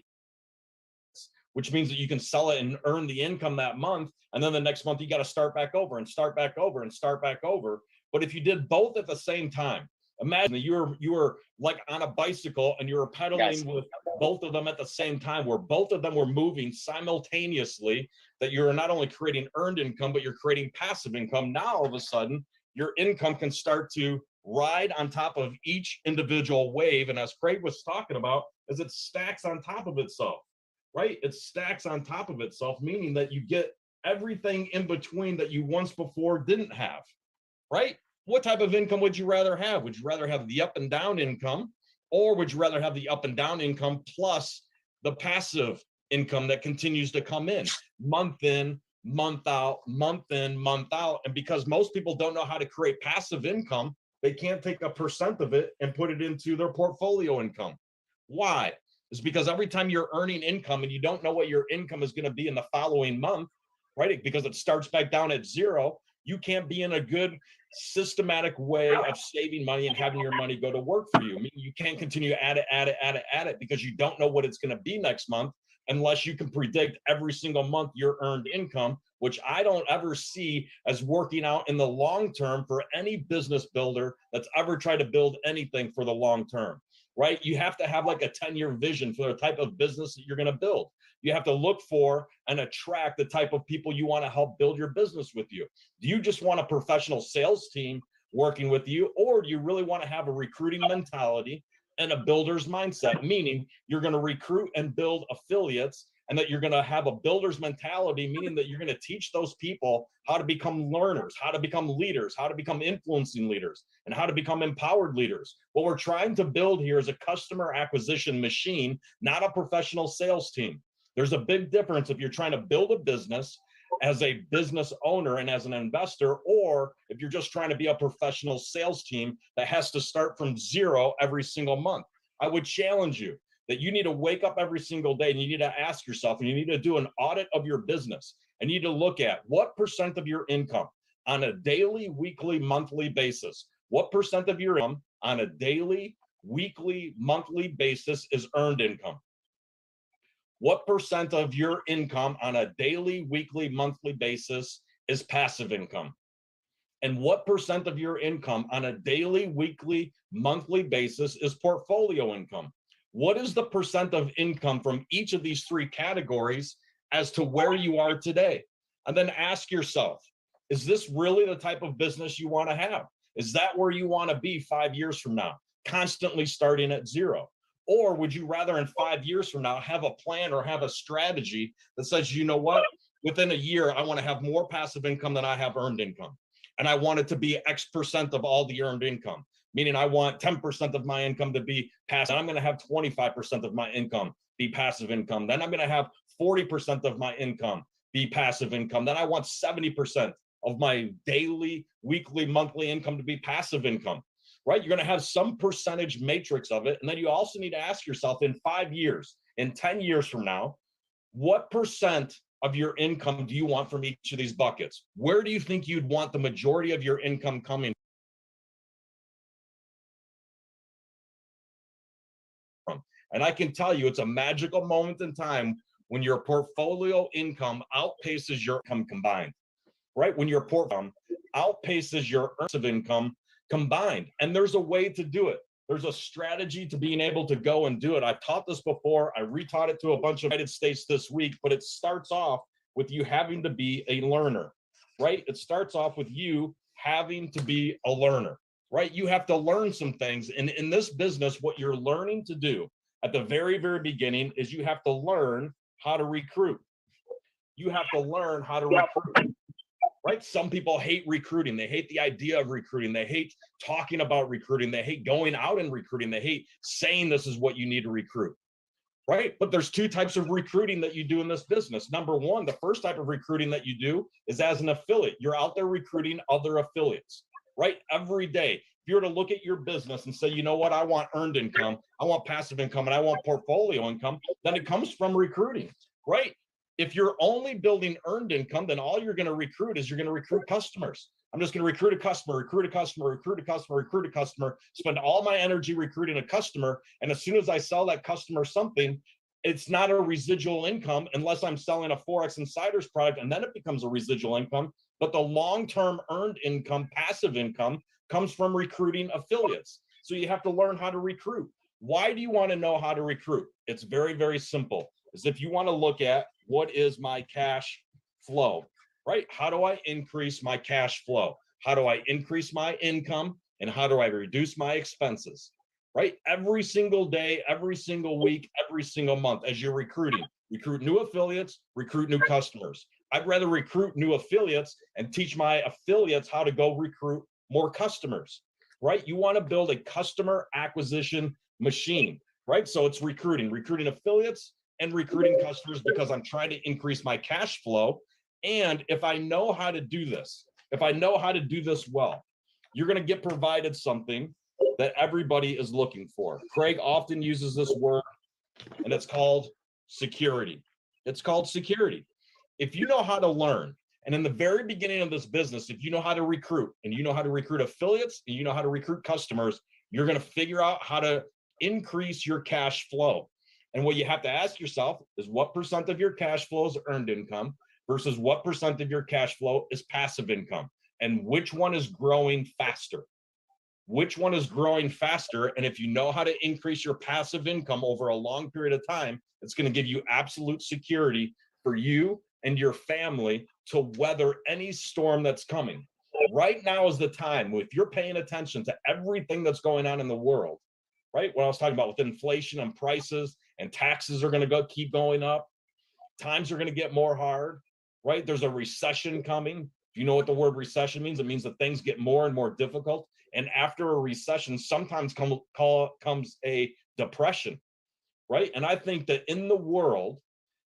which means that you can sell it and earn the income that month. And then the next month you got to start back over and start back over and start back over. But if you did both at the same time, imagine that you were like on a bicycle and you were pedaling with both of them at the same time, where both of them were moving simultaneously, that you're not only creating earned income, but you're creating passive income. Now, all of a sudden, your income can start to ride on top of each individual wave. And as Craig was talking about, as it stacks on top of itself, right? It stacks on top of itself, meaning that you get everything in between that you once before didn't have, right? What type of income would you rather have? Would you rather have the up and down income, or would you rather have the up and down income plus the passive income that continues to come in month out, month in, month out. And because most people don't know how to create passive income, they can't take a percent of it and put it into their portfolio income. Why? It's because every time you're earning income and you don't know what your income is going to be in the following month, right? Because it starts back down at zero, you can't be in a good systematic way of saving money and having your money go to work for you. I mean, you can't continue to add it because you don't know what it's going to be next month unless you can predict every single month your earned income, which I don't ever see as working out in the long term for any business builder that's ever tried to build anything for the long term, right? You have to have like a 10-year vision for the type of business that you're going to build. You have to look for and attract the type of people you want to help build your business with you. Do you just want a professional sales team working with you, or do you really want to have a recruiting mentality and a builder's mindset, meaning you're going to recruit and build affiliates, and that you're going to have a builder's mentality, meaning that you're going to teach those people how to become learners, how to become leaders, how to become influencing leaders, and how to become empowered leaders. What we're trying to build here is a customer acquisition machine, not a professional sales team. There's a big difference if you're trying to build a business as a business owner and as an investor, or if you're just trying to be a professional sales team that has to start from zero every single month. I would challenge you that you need to wake up every single day and you need to ask yourself, and you need to do an audit of your business, and you need to look at what percent of your income on a daily, weekly, monthly basis, what percent of your income on a daily, weekly, monthly basis is earned income. What percent of your income on a daily, weekly, monthly basis is passive income? And what percent of your income on a daily, weekly, monthly basis is portfolio income? What is the percent of income from each of these three categories as to where you are today? And then ask yourself, is this really the type of business you want to have? Is that where you want to be 5 years from now, constantly starting at zero? Or would you rather in 5 years from now have a plan or have a strategy that says, you know what, within a year, I want to have more passive income than I have earned income. And I want it to be X percent of all the earned income, meaning I want 10% of my income to be passive. I'm going to have 25% of my income be passive income. Then I'm going to have 40% of my income be passive income. Then I want 70% of my daily, weekly, monthly income to be passive income. Right? You're going to have some percentage matrix of it. And then you also need to ask yourself in 5 years, in 10 years from now, what percent of your income do you want from each of these buckets? Where do you think you'd want the majority of your income coming from? And I can tell you, it's a magical moment in time when your portfolio income outpaces your income combined, right? When your portfolio outpaces your earned income combined. And there's a way to do it. There's a strategy to being able to go and do it. I've taught this before. I retaught it to a bunch of United States this week, but it starts off with you having to be a learner, right? It starts off with you having to be a learner, right? You have to learn some things. And in this business, what you're learning to do at the very, very beginning is you have to learn how to recruit. You have to learn how to recruit. Right? Some people hate recruiting. They hate the idea of recruiting. They hate talking about recruiting. They hate going out and recruiting. They hate saying this is what you need to recruit. Right? But there's two types of recruiting that you do in this business. Number one, the first type of recruiting that you do is as an affiliate. You're out there recruiting other affiliates, right? Every day. If you were to look at your business and say, you know what, I want earned income, I want passive income, and I want portfolio income, then it comes from recruiting, right? If you're only building earned income, then all you're going to recruit is you're going to recruit customers. I'm just going to recruit a customer, recruit a customer, recruit a customer, recruit a customer, spend all my energy recruiting a customer. And as soon as I sell that customer something, it's not a residual income unless I'm selling a Forex Insiders product, and then it becomes a residual income. But the long-term earned income, passive income, comes from recruiting affiliates. So you have to learn how to recruit. Why do you want to know how to recruit? It's very, very simple. Is if you want to look at what is my cash flow, right? How do I increase my cash flow? How do I increase my income? And how do I reduce my expenses, right? Every single day, every single week, every single month, as you're recruiting, recruit new affiliates, recruit new customers. I'd rather recruit new affiliates and teach my affiliates how to go recruit more customers, right? You want to build a customer acquisition machine, right? So it's recruiting affiliates and recruiting customers, because I'm trying to increase my cash flow. And if I know how to do this, if I know how to do this well, you're going to get provided something that everybody is looking for. Craig often uses this word, and it's called security. It's called security. If you know how to learn, and in the very beginning of this business, if you know how to recruit, and you know how to recruit affiliates, and you know how to recruit customers, you're going to figure out how to increase your cash flow. And what you have to ask yourself is, what percent of your cash flow is earned income versus what percent of your cash flow is passive income? And which one is growing faster? Which one is growing faster? And if you know how to increase your passive income over a long period of time, it's going to give you absolute security for you and your family to weather any storm that's coming. Right now is the time, if you're paying attention to everything that's going on in the world, right? What I was talking about with inflation and prices and taxes are going to keep going up. Times are going to get more hard, right? There's a recession coming. If you know what the word recession means, it means that things get more and more difficult. And after a recession, sometimes comes a depression, right? And I think that in the world,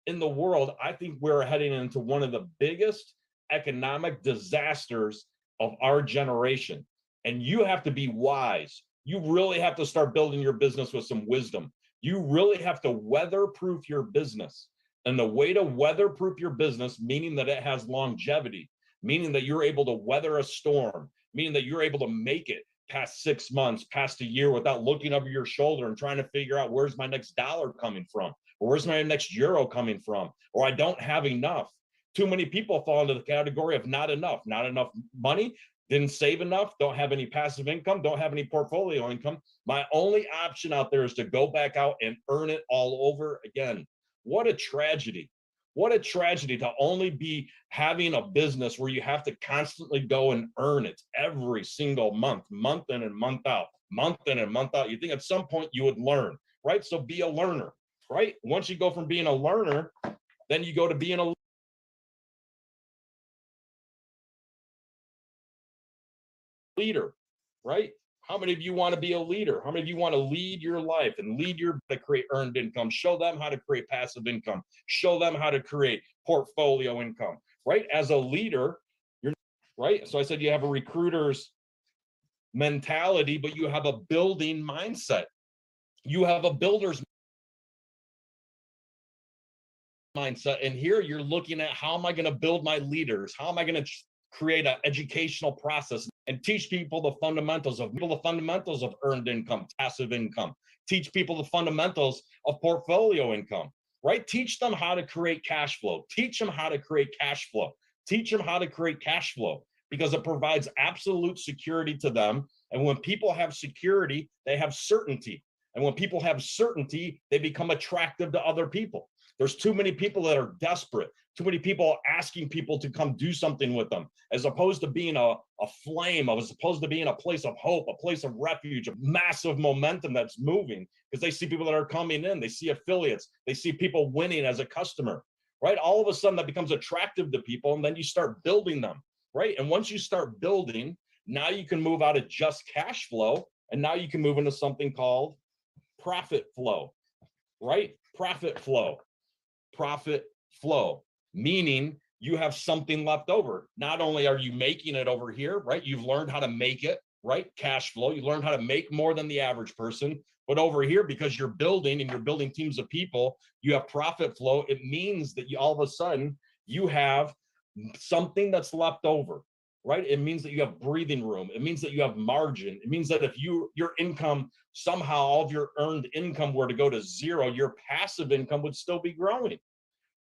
I think we're heading into one of the biggest economic disasters of our generation. And you have to be wise. You really have to start building your business with some wisdom. You really have to weatherproof your business. And the way to weatherproof your business, meaning that it has longevity, meaning that you're able to weather a storm, meaning that you're able to make it past 6 months, past a year without looking over your shoulder and trying to figure out, where's my next dollar coming from? Or where's my next euro coming from? Or I don't have enough. Too many people fall into the category of not enough money, didn't save enough, don't have any passive income, don't have any portfolio income. My only option out there is to go back out and earn it all over again. What a tragedy. What a tragedy to only be having a business where you have to constantly go and earn it every single month, month in and month out, month in and month out. You think at some point you would learn, right? So be a learner, right? Once you go from being a learner, then you go to being a leader, right? How many of you want to be a leader? How many of you want to lead your life and lead to create earned income? Show them how to create passive income. Show them how to create portfolio income, right? As a leader, you're right. So I said you have a recruiter's mentality, but you have a building mindset. You have a builder's mindset. And here you're looking at, how am I going to build my leaders? How am I going to create an educational process and teach people the fundamentals of earned income, passive income, teach people the fundamentals of portfolio income, right? Teach them how to create cash flow, teach them how to create cash flow, teach them how to create cash flow, because it provides absolute security to them. And when people have security, they have certainty. And when people have certainty, they become attractive to other people. There's too many people that are desperate, too many people asking people to come do something with them, as opposed to being a flame, as opposed to being a place of hope, a place of refuge, a massive momentum that's moving, because they see people that are coming in, they see affiliates, they see people winning as a customer, right? All of a sudden that becomes attractive to people, and then you start building them, right? And once you start building, now you can move out of just cash flow, and now you can move into something called profit flow, right? Profit flow, meaning you have something left over. Not only are you making it over here, right? You've learned how to make it, right? Cash flow. You learned how to make more than the average person. But over here, because you're building and you're building teams of people, you have profit flow. It means that you all of a sudden you have something that's left over, right? It means that you have breathing room. It means that you have margin. It means that if your income, somehow all of your earned income were to go to zero, your passive income would still be growing,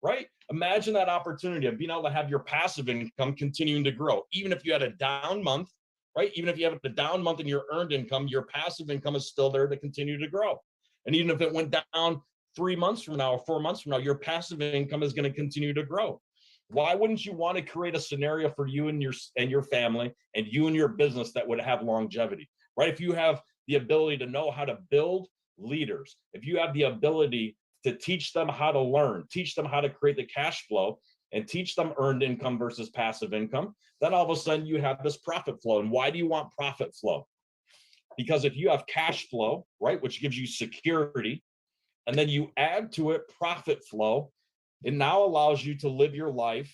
right? Imagine that opportunity of being able to have your passive income continuing to grow. Even if you had a down month, right? Even if you have a down month in your earned income, your passive income is still there to continue to grow. And even if it went down 3 months from now or 4 months from now, your passive income is going to continue to grow. Why wouldn't you want to create a scenario for you and your family and you and your business that would have longevity, right? If you have the ability to know how to build leaders, if you have the ability to teach them how to learn, teach them how to create the cash flow, and teach them earned income versus passive income, then all of a sudden you have this profit flow. And why do you want profit flow? Because if you have cash flow, right, which gives you security, and then you add to it profit flow, it now allows you to live your life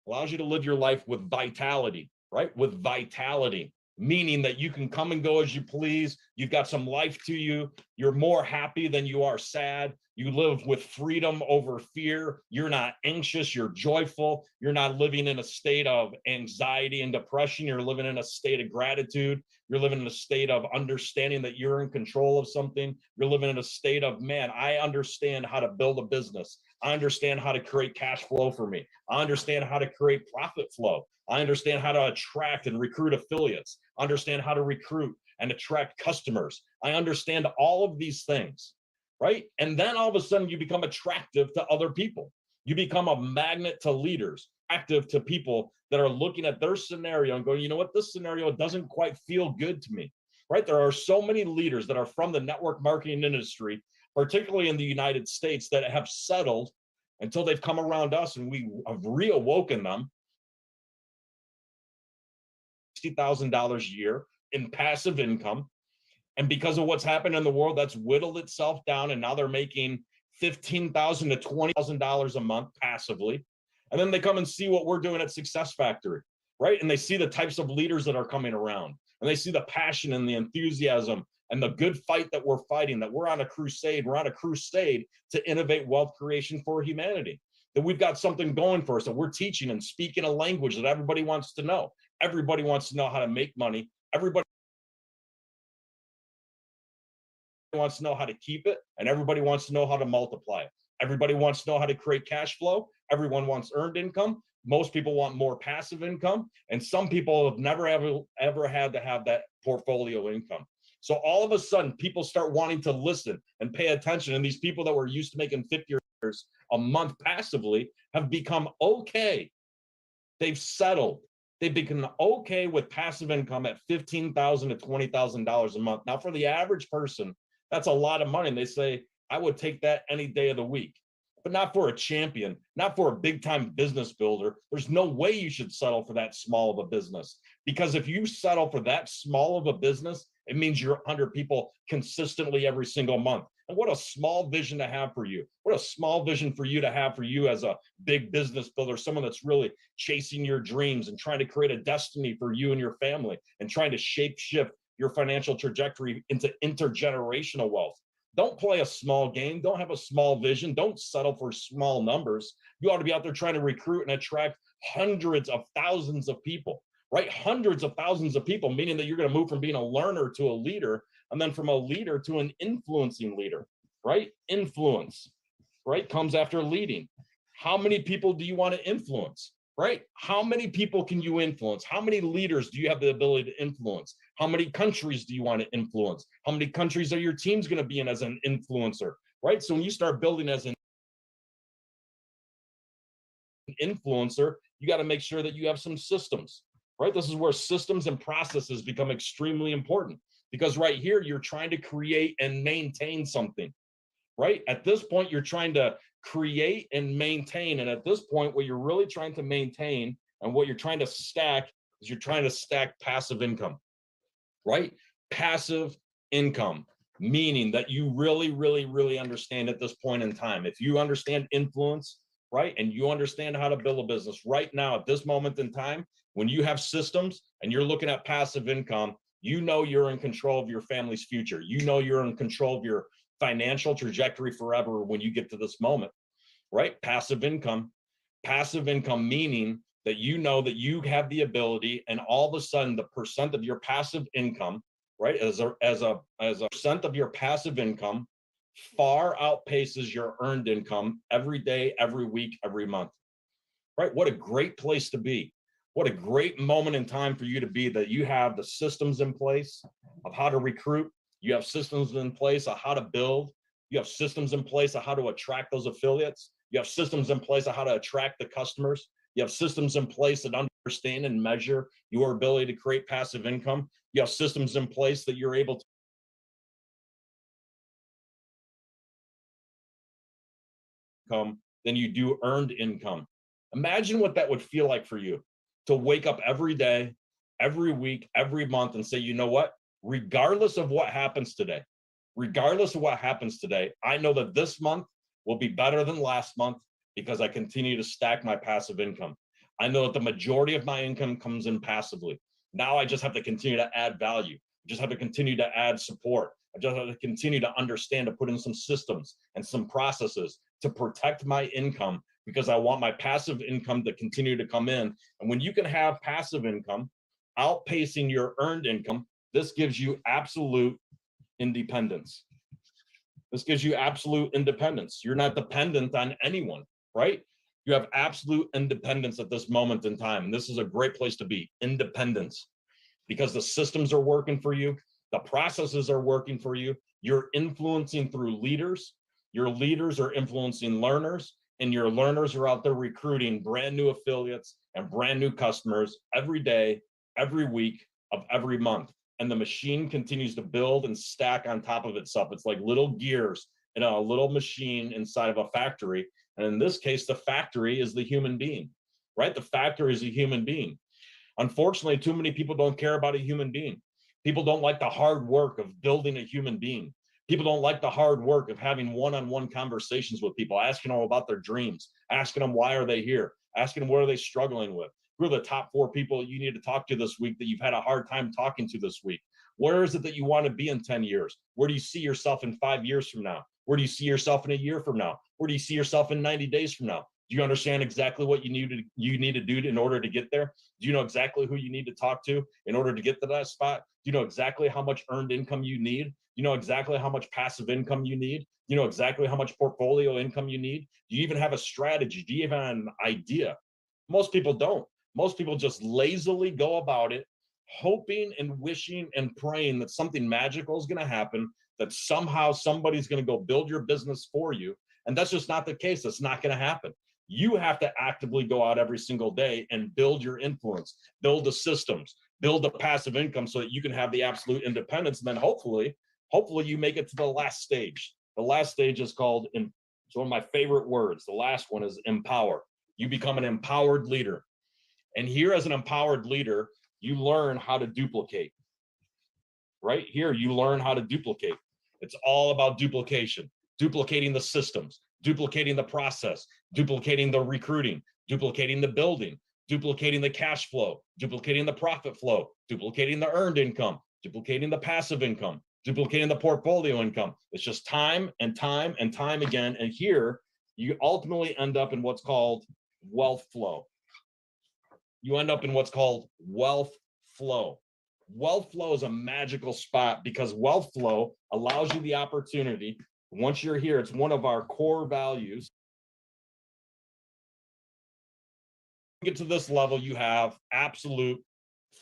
allows you to live your life with vitality, right? With vitality, meaning that you can come and go as you please. You've got some life to you. You're more happy than you are sad. You live with freedom over fear. You're not anxious. You're joyful. You're not living in a state of anxiety and depression. You're living in a state of gratitude. You're living in a state of understanding that you're in control of something. You're living in a state of, man, I understand how to build a business. I understand how to create cash flow for me. I understand how to create profit flow. I understand how to attract and recruit affiliates. I understand how to recruit and attract customers. I understand all of these things, right? And then all of a sudden you become attractive to other people. You become a magnet to leaders, active to people that are looking at their scenario and going, you know what, this scenario doesn't quite feel good to me, right? There are so many leaders that are from the network marketing industry, particularly in the United States, that have settled until they've come around us and we have reawoken them. $60,000 a year in passive income. And because of what's happened in the world, that's whittled itself down. And now they're making $15,000 to $20,000 a month passively. And then they come and see what we're doing at Success Factory, right? And they see the types of leaders that are coming around, and they see the passion and the enthusiasm and the good fight that we're fighting, that we're on a crusade. We're on a crusade to innovate wealth creation for humanity, that we've got something going for us, that we're teaching and speaking a language that everybody wants to know. Everybody wants to know how to make money. Everybody wants to know how to keep it, and everybody wants to know how to multiply it. Everybody wants to know how to create cash flow. Everyone wants earned income. Most people want more passive income, and some people have never ever had to have that portfolio income. So all of a sudden, people start wanting to listen and pay attention, and these people that were used to making $50 a month passively have become okay. They've settled. They've become okay with passive income at $15,000 to $20,000 a month. Now, for the average person, that's a lot of money. And they say, I would take that any day of the week, but not for a champion, not for a big time business builder. There's no way you should settle for that small of a business, because if you settle for that small of a business, it means you're under people consistently every single month. And what a small vision to have for you. What a small vision for you to have for you as a big business builder, someone that's really chasing your dreams and trying to create a destiny for you and your family and trying to shape shift your financial trajectory into intergenerational wealth. Don't play a small game. Don't have a small vision. Don't settle for small numbers. You ought to be out there trying to recruit and attract hundreds of thousands of people, right? Hundreds of thousands of people, meaning that you're going to move from being a learner to a leader, and then from a leader to an influencing leader, right? Influence, right, comes after leading. How many people do you want to influence, right? How many people can you influence? How many leaders do you have the ability to influence? How many countries do you want to influence? How many countries are your teams going to be in as an influencer, right? So when you start building as an influencer, you got to make sure that you have some systems, right? This is where systems and processes become extremely important, because right here, you're trying to create and maintain something, right? At this point, you're trying to create and maintain. And at this point, what you're really trying to maintain and what you're trying to stack is you're trying to stack passive income, right? Passive income, meaning that you really, really, really understand at this point in time. If you understand influence, right, and you understand how to build a business right now at this moment in time, when you have systems and you're looking at passive income, you know you're in control of your family's future. You know you're in control of your financial trajectory forever when you get to this moment, right? Passive income meaning that you know that you have the ability, and all of a sudden the percent of your passive income, right, as a percent of your passive income far outpaces your earned income every day, every week, every month, right? What a great place to be. What a great moment in time for you to be, that you have the systems in place of how to recruit. You have systems in place of how to build. You have systems in place of how to attract those affiliates. You have systems in place of how to attract the customers. You have systems in place that understand and measure your ability to create passive income. You have systems in place that you're able to income than you do earned income. Imagine what that would feel like for you to wake up every day, every week, every month and say, you know what, regardless of what happens today, I know that this month will be better than last month because I continue to stack my passive income. I know that the majority of my income comes in passively. Now I just have to continue to add value. I just have to continue to add support. I just have to continue to understand, to put in some systems and some processes to protect my income, because I want my passive income to continue to come in. And when you can have passive income outpacing your earned income, this gives you absolute independence. This gives you absolute independence. You're not dependent on anyone, right? You have absolute independence at this moment in time. And this is a great place to be, independence, because the systems are working for you. The processes are working for you. You're influencing through leaders. Your leaders are influencing learners, and your learners are out there recruiting brand new affiliates and brand new customers every day, every week of every month. And the machine continues to build and stack on top of itself. It's like little gears in a little machine inside of a factory. And in this case, the factory is the human being, right? The factory is a human being. Unfortunately, too many people don't care about a human being. People don't like the hard work of building a human being. People don't like the hard work of having one-on-one conversations with people, asking them about their dreams, asking them why are they here, asking them what are they struggling with. Who are the top 4 people you need to talk to this week that you've had a hard time talking to this week? Where is it that you want to be in 10 years? Where do you see yourself in 5 years from now? Where do you see yourself in a year from now? Where do you see yourself in 90 days from now? Do you understand exactly what you need to do in order to get there? Do you know exactly who you need to talk to in order to get to that spot? Do you know exactly how much earned income you need? Do you know exactly how much passive income you need? Do you know exactly how much portfolio income you need? Do you even have a strategy? Do you even have an idea? Most people don't. Most people just lazily go about it, hoping and wishing and praying that something magical is going to happen, that somehow somebody's going to go build your business for you. And that's just not the case. That's not going to happen. You have to actively go out every single day and build your influence, build the systems, build the passive income so that you can have the absolute independence. And then hopefully you make it to the last stage. The last stage is called, it's one of my favorite words. The last one is empower. You become an empowered leader. And here, as an empowered leader, you learn how to duplicate. Right here, you learn how to duplicate. It's all about duplication, duplicating the systems, duplicating the process, duplicating the recruiting, duplicating the building, duplicating the cash flow, duplicating the profit flow, duplicating the earned income, duplicating the passive income, duplicating the portfolio income. It's just time and time and time again. And here, you ultimately end up in what's called wealth flow. You end up in what's called wealth flow. Wealth flow is a magical spot because wealth flow allows you the opportunity. Once you're here, it's one of our core values. Get to this level, you have absolute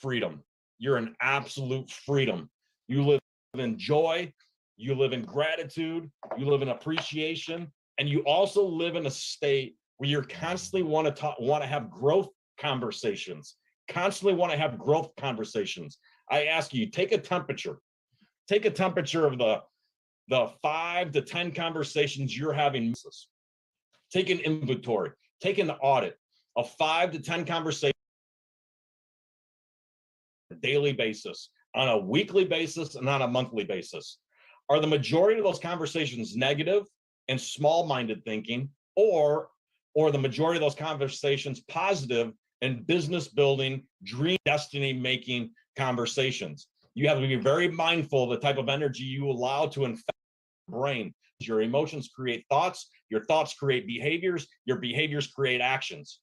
freedom. You're in absolute freedom. You live in joy, you live in gratitude, you live in appreciation, and you also live in a state where you're constantly want to have growth conversations, constantly want to have growth conversations. I ask you, take a temperature of the 5 to 10 conversations you're having. Take an inventory, take an audit of 5 to 10 conversations on a daily basis, on a weekly basis, and on a monthly basis. Are the majority of those conversations negative and small-minded thinking, or the majority of those conversations positive and business building, dream, destiny making conversations? You have to be very mindful of the type of energy you allow to infect your brain. Your emotions create thoughts, your thoughts create behaviors, your behaviors create actions.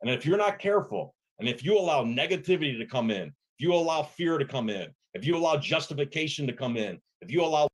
And if you're not careful, and if you allow negativity to come in, if you allow fear to come in, if you allow justification to come in, if you allow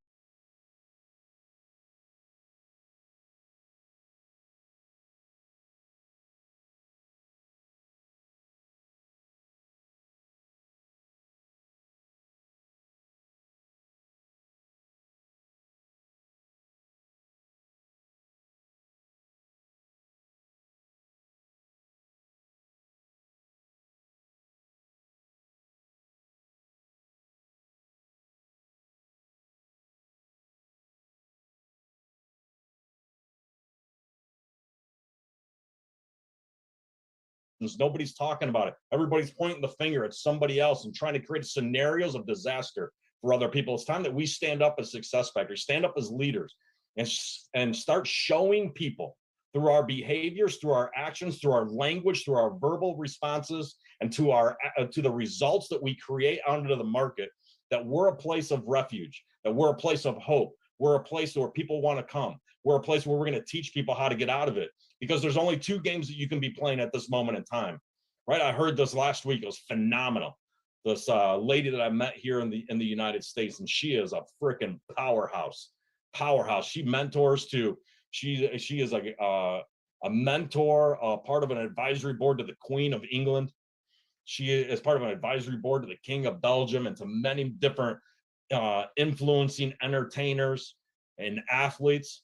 nobody's talking about it. Everybody's pointing the finger at somebody else and trying to create scenarios of disaster for other people. It's time that we stand up as success factors, stand up as leaders, and start showing people through our behaviors, through our actions, through our language, through our verbal responses, and to the results that we create out into the market, that we're a place of refuge, that we're a place of hope, we're a place where people want to come, we're a place where we're going to teach people how to get out of it, because there's only 2 games that you can be playing at this moment in time, right? I heard this last week. It was phenomenal. This lady that I met here in the United States, and she is a freaking powerhouse. She mentors to. She is a mentor, part of an advisory board to the Queen of England. She is part of an advisory board to the King of Belgium and to many different influencing entertainers and athletes.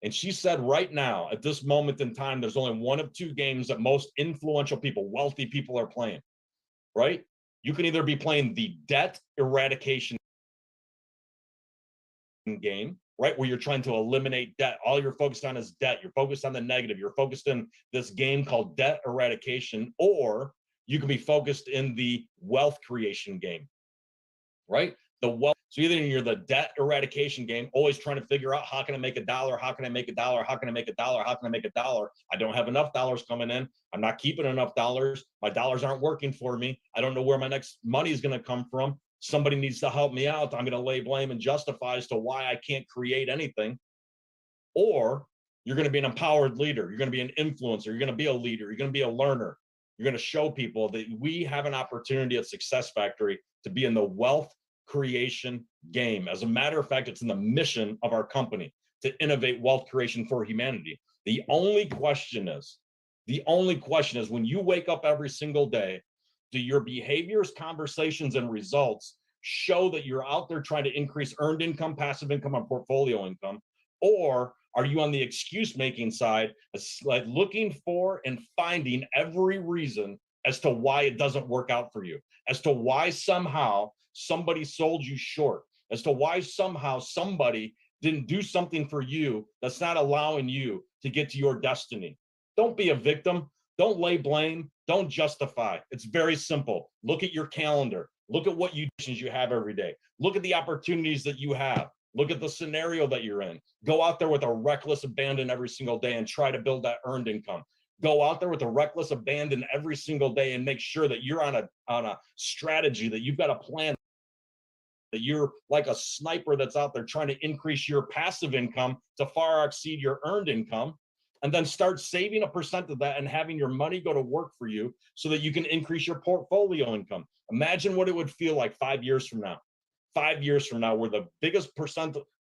And she said right now, at this moment in time, there's only 1 of 2 games that most influential people, wealthy people are playing, right? You can either be playing the debt eradication game, right? Where you're trying to eliminate debt. All you're focused on is debt. You're focused on the negative. You're focused in this game called debt eradication, or you can be focused in the wealth creation game, right? The wealth. So either you're the debt eradication game, always trying to figure out, how can I make $1? How can I make $1? How can I make $1? How can I make $1? I don't have enough dollars coming in. I'm not keeping enough dollars. My dollars aren't working for me. I don't know where my next money is going to come from. Somebody needs to help me out. I'm going to lay blame and justify as to why I can't create anything. Or you're going to be an empowered leader. You're going to be an influencer. You're going to be a leader. You're going to be a learner. You're going to show people that we have an opportunity at Success Factory to be in the wealth creation game. As a matter of fact, it's in the mission of our company to innovate wealth creation for humanity. The only question is when you wake up every single day, do your behaviors, conversations, and results show that you're out there trying to increase earned income, passive income, and portfolio income? Or are you on the excuse-making side, like looking for and finding every reason as to why it doesn't work out for you, as to why somehow somebody sold you short, as to why somehow somebody didn't do something for you that's not allowing you to get to your destiny? Don't be a victim. Don't lay blame. Don't justify. It's very simple. Look at your calendar. Look at what you have every day. Look at the opportunities that you have. Look at the scenario that you're in. Go out there with a reckless abandon every single day and try to build that earned income. Go out there with a reckless abandon every single day and make sure that you're on a strategy, that you've got a plan, that you're like a sniper that's out there trying to increase your passive income to far exceed your earned income. And then start saving a percent of that and having your money go to work for you so that you can increase your portfolio income. Imagine what it would feel like 5 years from now. 5 years from now, where the biggest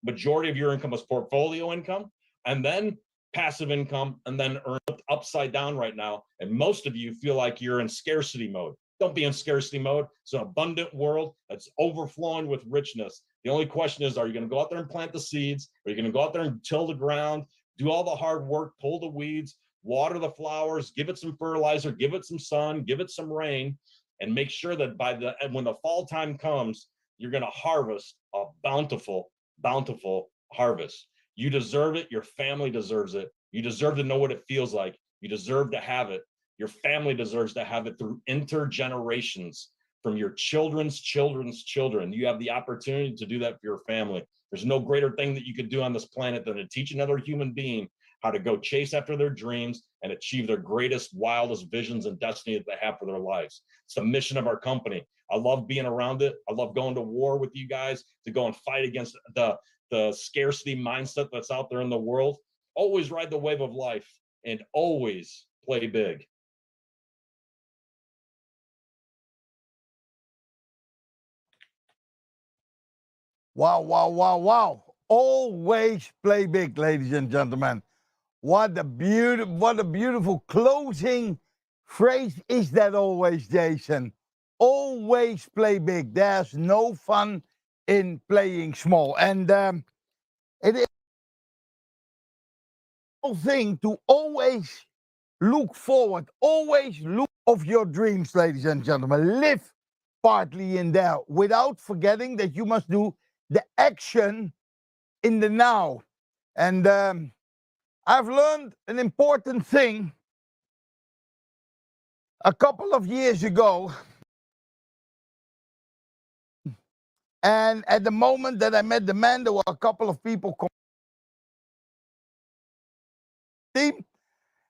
majority of your income is portfolio income, and then passive income, and then earned upside down right now. And most of you feel like you're in scarcity mode. Don't be in scarcity mode. It's an abundant world that's overflowing with richness. The only question is, are you going to go out there and plant the seeds? Are you going to go out there and till the ground? Do all the hard work, pull the weeds, water the flowers, give it some fertilizer, give it some sun, give it some rain, and make sure that when the fall time comes, you're going to harvest a bountiful, bountiful harvest. You deserve it. Your family deserves it. You deserve to know what it feels like. You deserve to have it. Your family deserves to have it through intergenerations, from your children's children's children. You have the opportunity to do that for your family. There's no greater thing that you could do on this planet than to teach another human being how to go chase after their dreams and achieve their greatest, wildest visions and destiny that they have for their lives. It's the mission of our company. I love being around it. I love going to war with you guys to go and fight against the scarcity mindset that's out there in the world. Always ride the wave of life and always play big. Wow, wow, wow, wow. Always play big, ladies and gentlemen. What a beautiful closing phrase is that always, Jason. Always play big. There's no fun in playing small. And it is a thing to always look forward, always look of your dreams, ladies and gentlemen. Live partly in there without forgetting that you must do the action in the now. And I've learned an important thing a couple of years ago. And at the moment that I met the man, there were a couple of people team.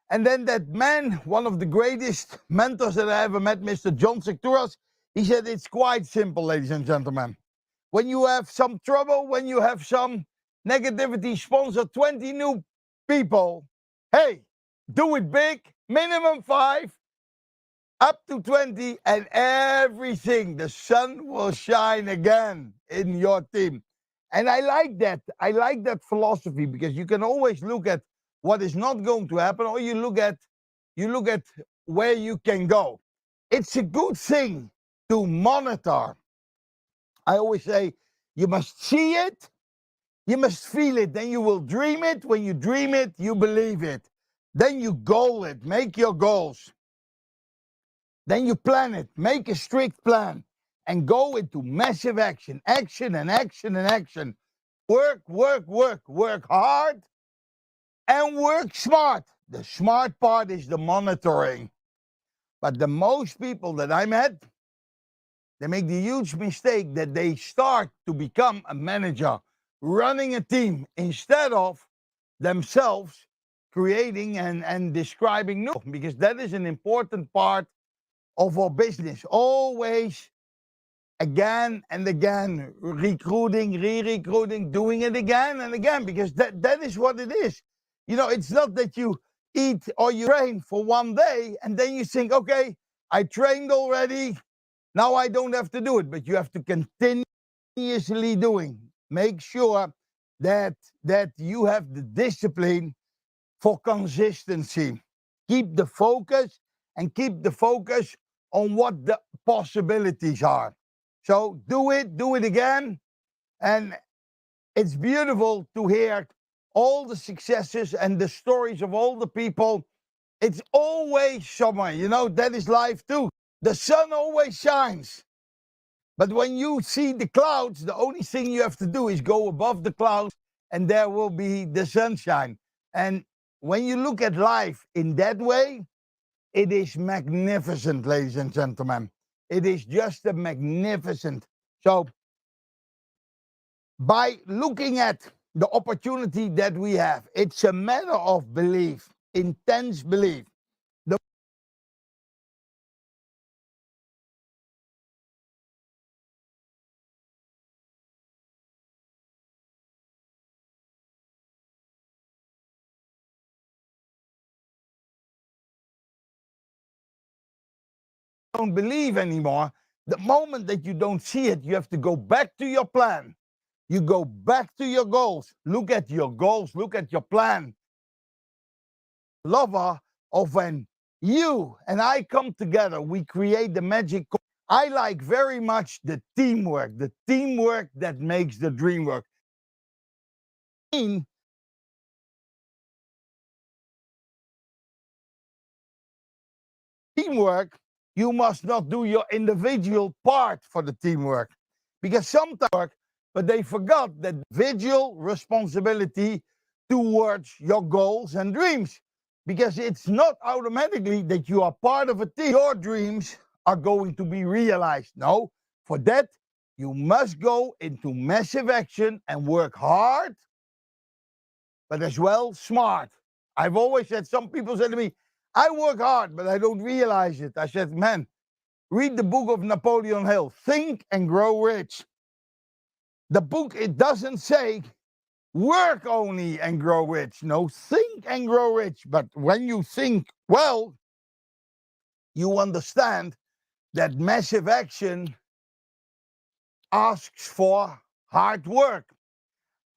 And then that man, one of the greatest mentors that I ever met, Mr. John Secturas, he said, it's quite simple, ladies and gentlemen. When you have some trouble, when you have some negativity, sponsor 20 new people. Hey, do it big, minimum 5, up to 20, and everything, the sun will shine again in your team. And I like that. I like that philosophy, because you can always look at what is not going to happen, or you look at where you can go. It's a good thing to monitor. I always say, you must see it, you must feel it, then you will dream it. When you dream it, you believe it. Then you goal it, make your goals. Then you plan it, make a strict plan, and go into massive action. Action and action and action. Work, work, work. Work hard and work smart. The smart part is the monitoring. But the most people that I met, they make the huge mistake that they start to become a manager, running a team, instead of themselves creating and describing new. Because that is an important part of our business. Always, again and again, recruiting, re-recruiting, doing it again and again, because that is what it is. You know, it's not that you eat or you train for one day and then you think, okay, I trained already, now I don't have to do it. But you have to continuously doing. Make sure that you have the discipline for consistency. Keep the focus, and keep the focus on what the possibilities are. So do it again. And it's beautiful to hear all the successes and the stories of all the people. It's always summer, you know, that is life too. The sun always shines. But when you see the clouds, the only thing you have to do is go above the clouds, and there will be the sunshine. And when you look at life in that way, it is magnificent, ladies and gentlemen. It is just a magnificent. So by looking at the opportunity that we have, it's a matter of belief, intense belief. Don't believe anymore. The moment that you don't see it, you have to go back to your plan. You go back to your goals. Look at your goals. Look at your plan. Lover of when you and I come together, we create the magic. I like very much the teamwork that makes the dream work. Teamwork, you must not do your individual part for the teamwork, because sometimes, but they forgot that individual responsibility towards your goals and dreams, because it's not automatically that you are part of a team. Your dreams are going to be realized. No, for that, you must go into massive action and work hard, but as well smart. I've always said, some people said to me, I work hard, but I don't realize it. I said, man, read the book of Napoleon Hill, Think and Grow Rich. The book, it doesn't say work only and grow rich. No, think and grow rich. But when you think well, you understand that massive action asks for hard work.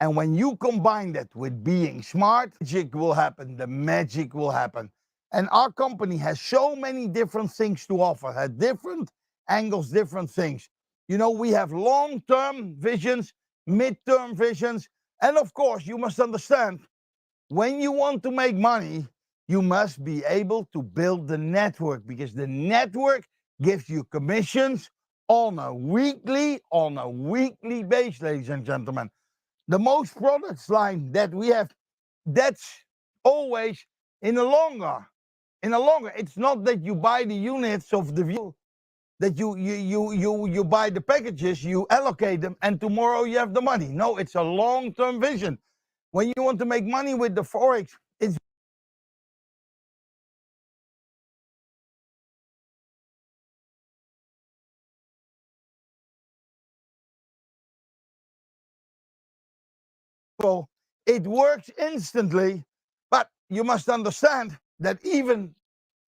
And when you combine that with being smart, magic will happen. The magic will happen. And our company has so many different things to offer, has different angles, different things. You know, we have long-term visions, mid-term visions. And of course, you must understand, when you want to make money, you must be able to build the network, because the network gives you commissions on a weekly basis, ladies and gentlemen. The most products line that we have, that's always in a longer. It's not that you buy the units of the view, that you buy the packages, you allocate them, and tomorrow you have the money. No, it's a long-term vision. When you want to make money with the Forex, it's Well, it works instantly, but you must understand that even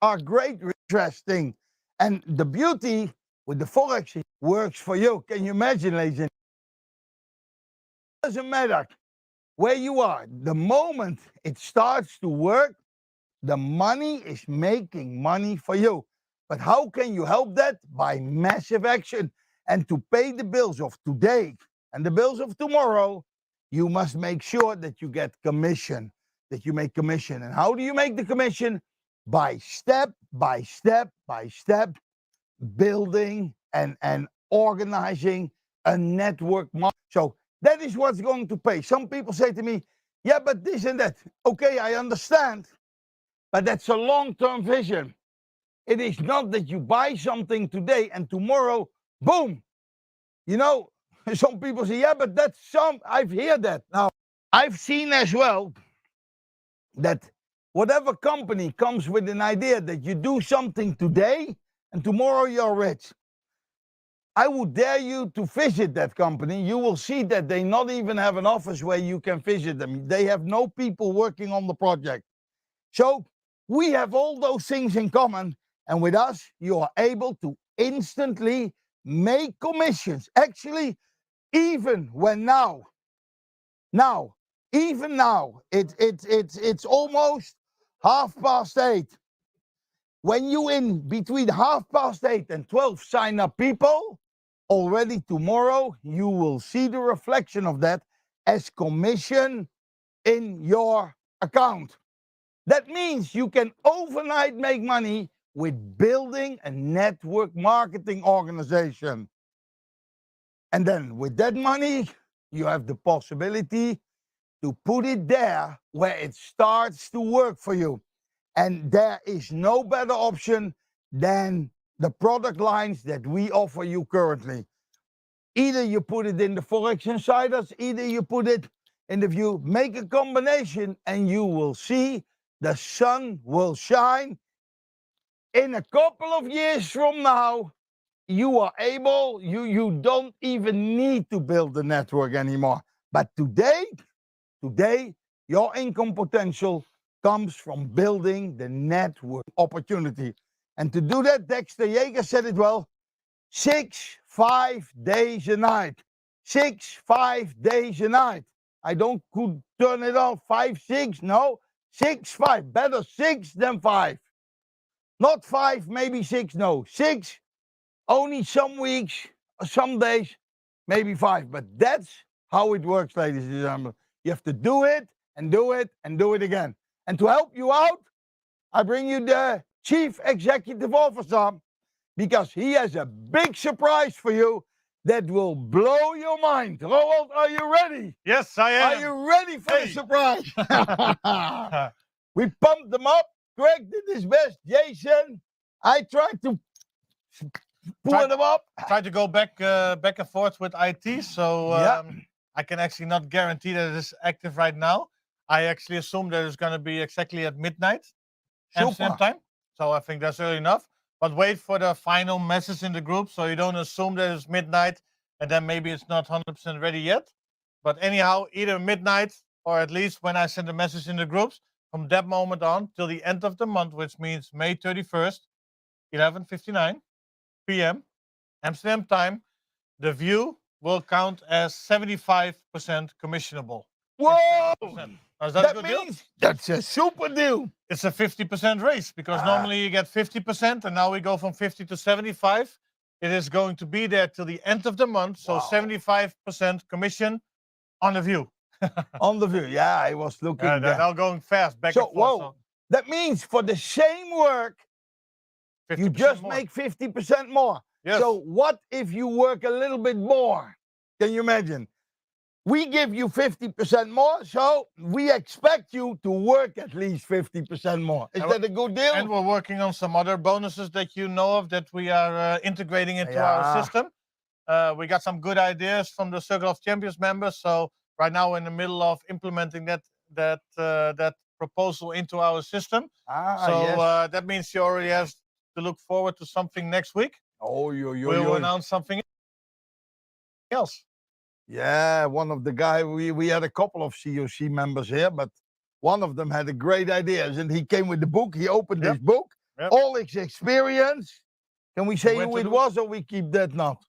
our great interesting and the beauty with the Forex it works for you. Can you imagine, ladies and gentlemen? It doesn't matter where you are. The moment it starts to work, the money is making money for you. But how can you help that? By massive action. And to pay the bills of today and the bills of tomorrow, you must make sure that you get commission, that you make commission. And how do you make the commission? By step, by step, by step, building and organizing a network. So that is what's going to pay. Some people say to me, yeah, but this and that. Okay, I understand, but that's a long-term vision. It is not that you buy something today and tomorrow, boom. You know, some people say, yeah, but that's I've heard that. Now, I've seen as well that whatever company comes with an idea that you do something today and tomorrow you're rich. I would dare you to visit that company. You will see that they not even have an office where you can visit them. They have no people working on the project. So we have all those things in common. And with us, you are able to instantly make commissions. Actually, even when even now, it's almost 8:30. When you in between 8:30 and 12 sign up people, already tomorrow you will see the reflection of that as commission in your account. That means you can overnight make money with building a network marketing organization. And then with that money, you have the possibility to put it there where it starts to work for you. And there is no better option than the product lines that we offer you currently. Either you put it in the Forex Insiders, either you put it in the View. Make a combination and you will see the sun will shine. In a couple of years from now, you are able, you don't even need to build the network anymore. But today, your income potential comes from building the network opportunity. And to do that, Dexter Yeager said it well, 5 days a night. 5 days a night. I don't could turn it off 5, 6, no, 6, 5. Better 6 than 5. Not 5, maybe 6, no. 6, only some weeks, some days, maybe 5. But that's how it works, ladies and gentlemen. You have to do it and do it and do it again. And to help you out, I bring you the Chief Executive Officer because he has a big surprise for you that will blow your mind. Roald, are you ready? Yes, I am. Are you ready for the surprise? We pumped them up. Greg did his best. Jason, I tried to pull them up. Try to go back and forth with IT, so I can actually not guarantee that it is active right now. I actually assume that it's going to be exactly at midnight Amsterdam time. So I think that's early enough. But wait for the final message in the group so you don't assume that it's midnight and then maybe it's not 100% ready yet. But anyhow, either midnight or at least when I send a message in the groups, from that moment on till the end of the month, which means May 31st, 11:59 p.m. Amsterdam time, the View will count as 75% commissionable. Whoa! 50%. Is that a good deal? That's a super deal. It's a 50% raise because normally you get 50% and now we go from 50 to 75. It is going to be there till the end of the month. So 75% commission on the View. On the View, yeah, I was looking. They're now going fast back and forth. Whoa, that means for the same work, you just more. make 50% more. Yes. So what if you work a little bit more? Can you imagine? We give you 50% more, so we expect you to work at least 50% more. Is that a good deal? And we're working on some other bonuses that you know of that we are integrating into our system. We got some good ideas from the Circle of Champions members, so right now we're in the middle of implementing that proposal into our system. That means you already have to look forward to something next week. Oh, we'll announce something else. Yeah, one of the guy we had a couple of COC members here, but one of them had a great idea, and he came with the book. He opened Yep. his book, Yep. all his experience. Can we say went who to it the- was, or we keep that not?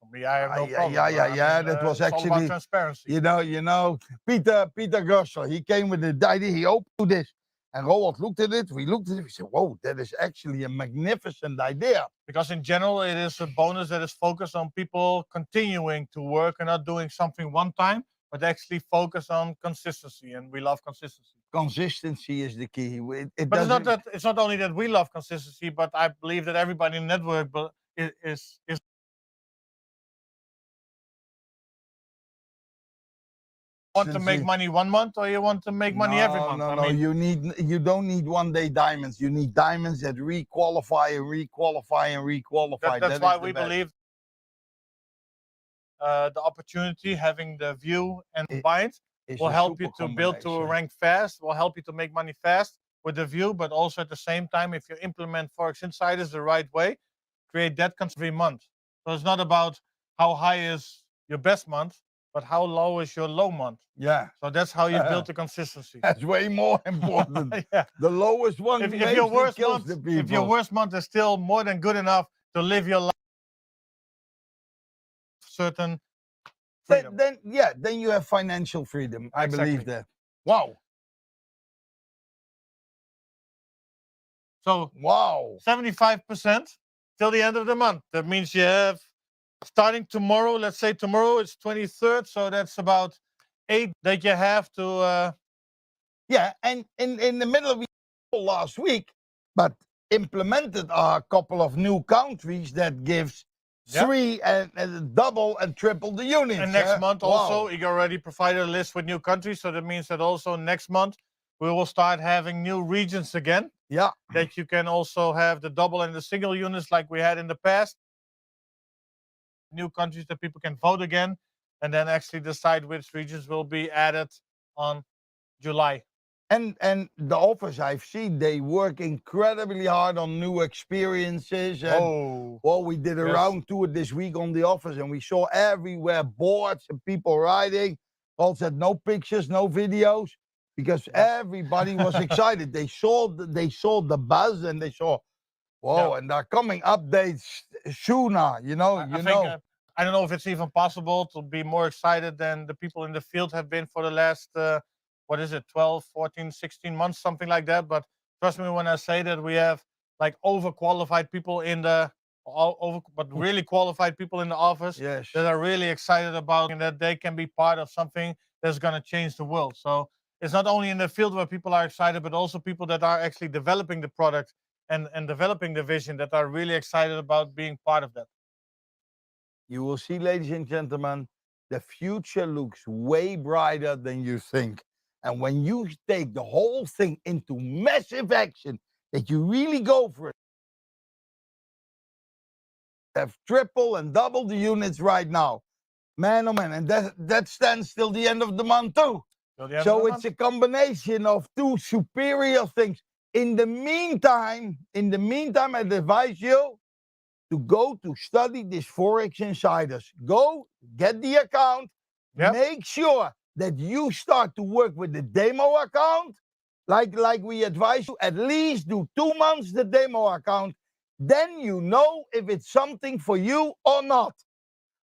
For me, I have no Yeah, problem. yeah, that was it's all about actually- transparency. You know, Peter Gersler, he came with the idea. He opened this, and Roald looked at it. We looked at it. We said, "Whoa, that is actually a magnificent idea." Because in general, it is a bonus that is focused on people continuing to work and not doing something one time, but actually focus on consistency. And we love consistency. Consistency is the key. It But doesn't. it's not only that we love consistency, but I believe that everybody in the network is want to make money 1 month, or you want to make money every month. No, I no. mean, You don't need one-day diamonds. You need diamonds that re-qualify and re-qualify and re-qualify. that's That why is the we best. believe the opportunity, having the view and It- bind It's will a help you super to build to combination. rank fast, will help you to make money fast with the view, but also at the same time, if you implement Forex Insiders the right way, create that every month. So it's not about how high is your best month, but how low is your low month. Yeah, So that's how you build the consistency. that's way more important. Yeah. The lowest one If makes your it worst kills month, the people. if your worst month is still more than good enough to live your life, certain freedom. then you have financial freedom. I believe Exactly. that. Wow, So wow. 75% till the end of the month. That means you have, starting tomorrow, let's say tomorrow it's 23rd, so that's about 8 that you have to Yeah, and in the middle of last week, but implemented a couple of new countries that gives Yeah. 3 and double and triple the units. and next huh? month Wow. also you already provided a list with new countries, so that means that also next month we will start having new regions again, Yeah, that you can also have the double and the single units like we had in the past. New countries that people can vote again, and then actually decide which regions will be added on July. and the office I've seen, they work incredibly hard on new experiences. And Oh, well, we did a yes. round tour this week on the office, and we saw everywhere boards and people riding. All said no pictures, no videos, because everybody was excited. They saw the buzz, and they saw, whoa, Yeah. and there are coming updates sooner. You know, I you think know. I don't know if it's even possible to be more excited than the people in the field have been for the last what is it, 12, 14, 16 months, something like that. But trust me when I say that we have like overqualified people in the but really qualified people in the office Yes. that are really excited about and that they can be part of something that's going to change the world. So it's not only in the field where people are excited, but also people that are actually developing the product and developing the vision that are really excited about being part of that. You will see, ladies and gentlemen, the future looks way brighter than you think. And when you take the whole thing into massive action, that you really go for it, have triple and double the units right now. Man, oh man, and that stands till the end of the month too. Till the end of So the it's a combination of two superior things. In the meantime, I'd advise you to go to study this Forex Insiders. Go get the account. Yep. Make sure that you start to work with the demo account. Like we advise you, at least do 2 months the demo account. Then you know if it's something for you or not.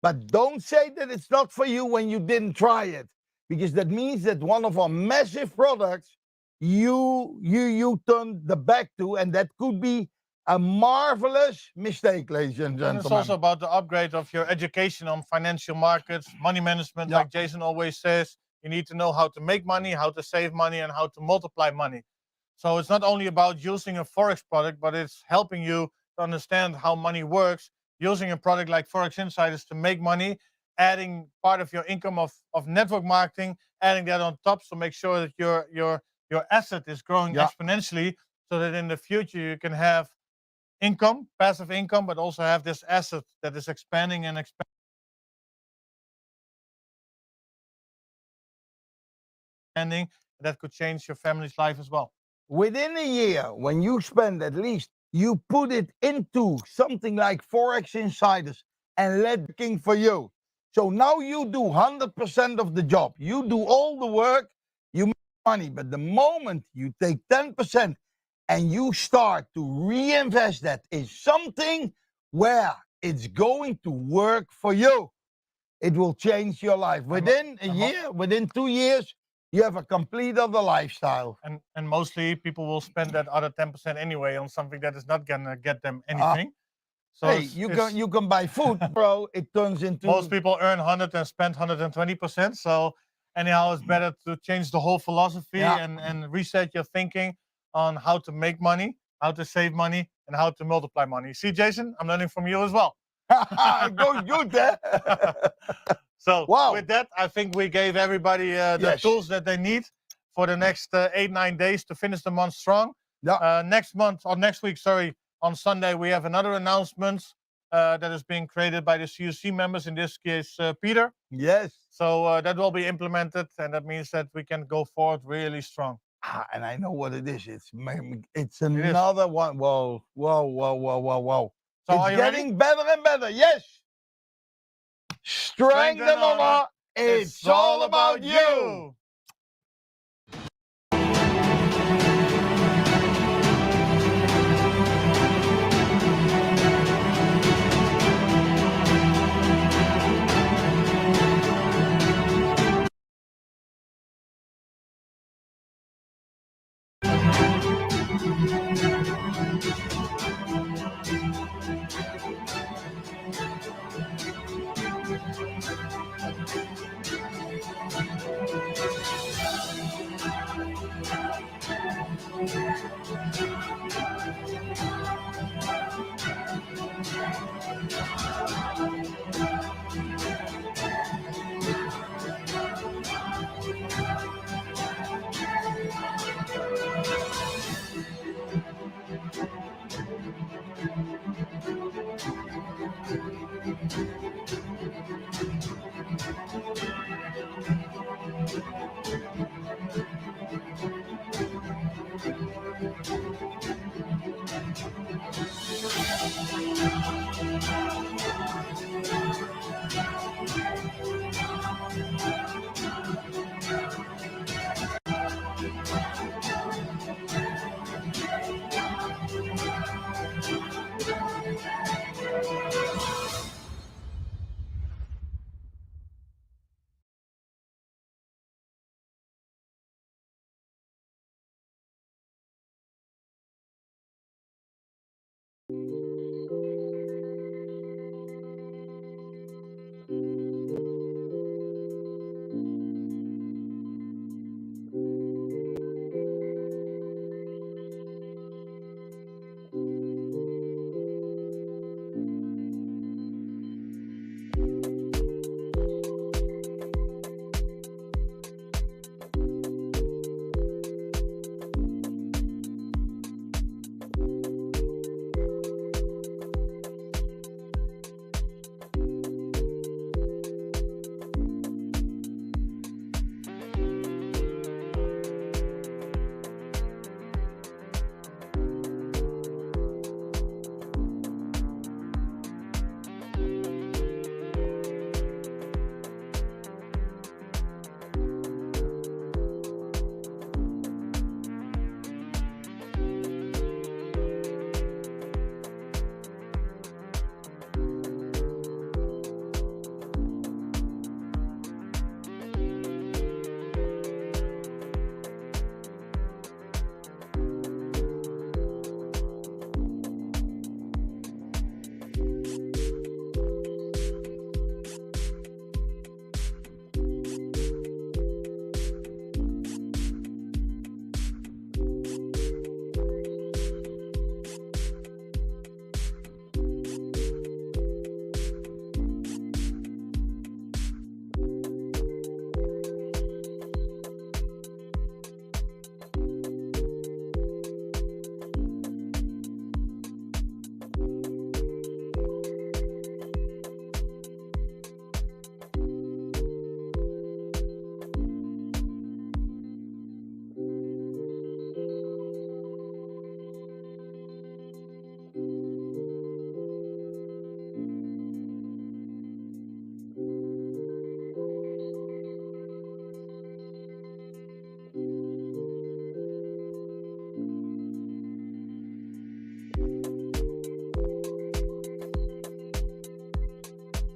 But don't say that it's not for you when you didn't try it, because that means that one of our massive products you turned the back to, and that could be a marvelous mistake, ladies and And gentlemen. it's also about the upgrade of your education on financial markets, money management. Yeah. Like Jason always says, you need to know how to make money, how to save money, and how to multiply money. So it's not only about using a Forex product, but it's helping you to understand how money works, using a product like Forex Insiders to make money, adding part of your income of network marketing, adding that on top. So make sure that your asset is growing Yeah. exponentially, so that in the future you can have income, passive income, but also have this asset that is expanding and expanding. That could change your family's life as well. Within a year, when you spend at least, you put it into something like Forex Insiders and let it king for you. So now you do 100% of the job. You do all the work, you make money. But the moment you take 10% and you start to reinvest that in something where it's going to work for you, it will change your life. Within a year, within 2 years, you have a complete other lifestyle. And mostly people will spend that other 10% anyway on something that is not gonna get them anything. So hey, you can buy food, bro. It turns into most people earn 100 and spend 120%. So anyhow, it's better to change the whole philosophy and reset your thinking on how to make money, how to save money, and how to multiply money. See, Jason, I'm learning from you as well. it goes good, eh? So with that, I think we gave everybody the tools that they need for the next 8-9 days to finish the month strong. Next week, on Sunday, we have another announcement that is being created by the CUC members, in this case, Peter. Yes. So that will be implemented, and that means that we can go forward really strong. And I know what it is. It's another one. Whoa. So it's getting better and better. Yes. Strength and honor. It's all about you.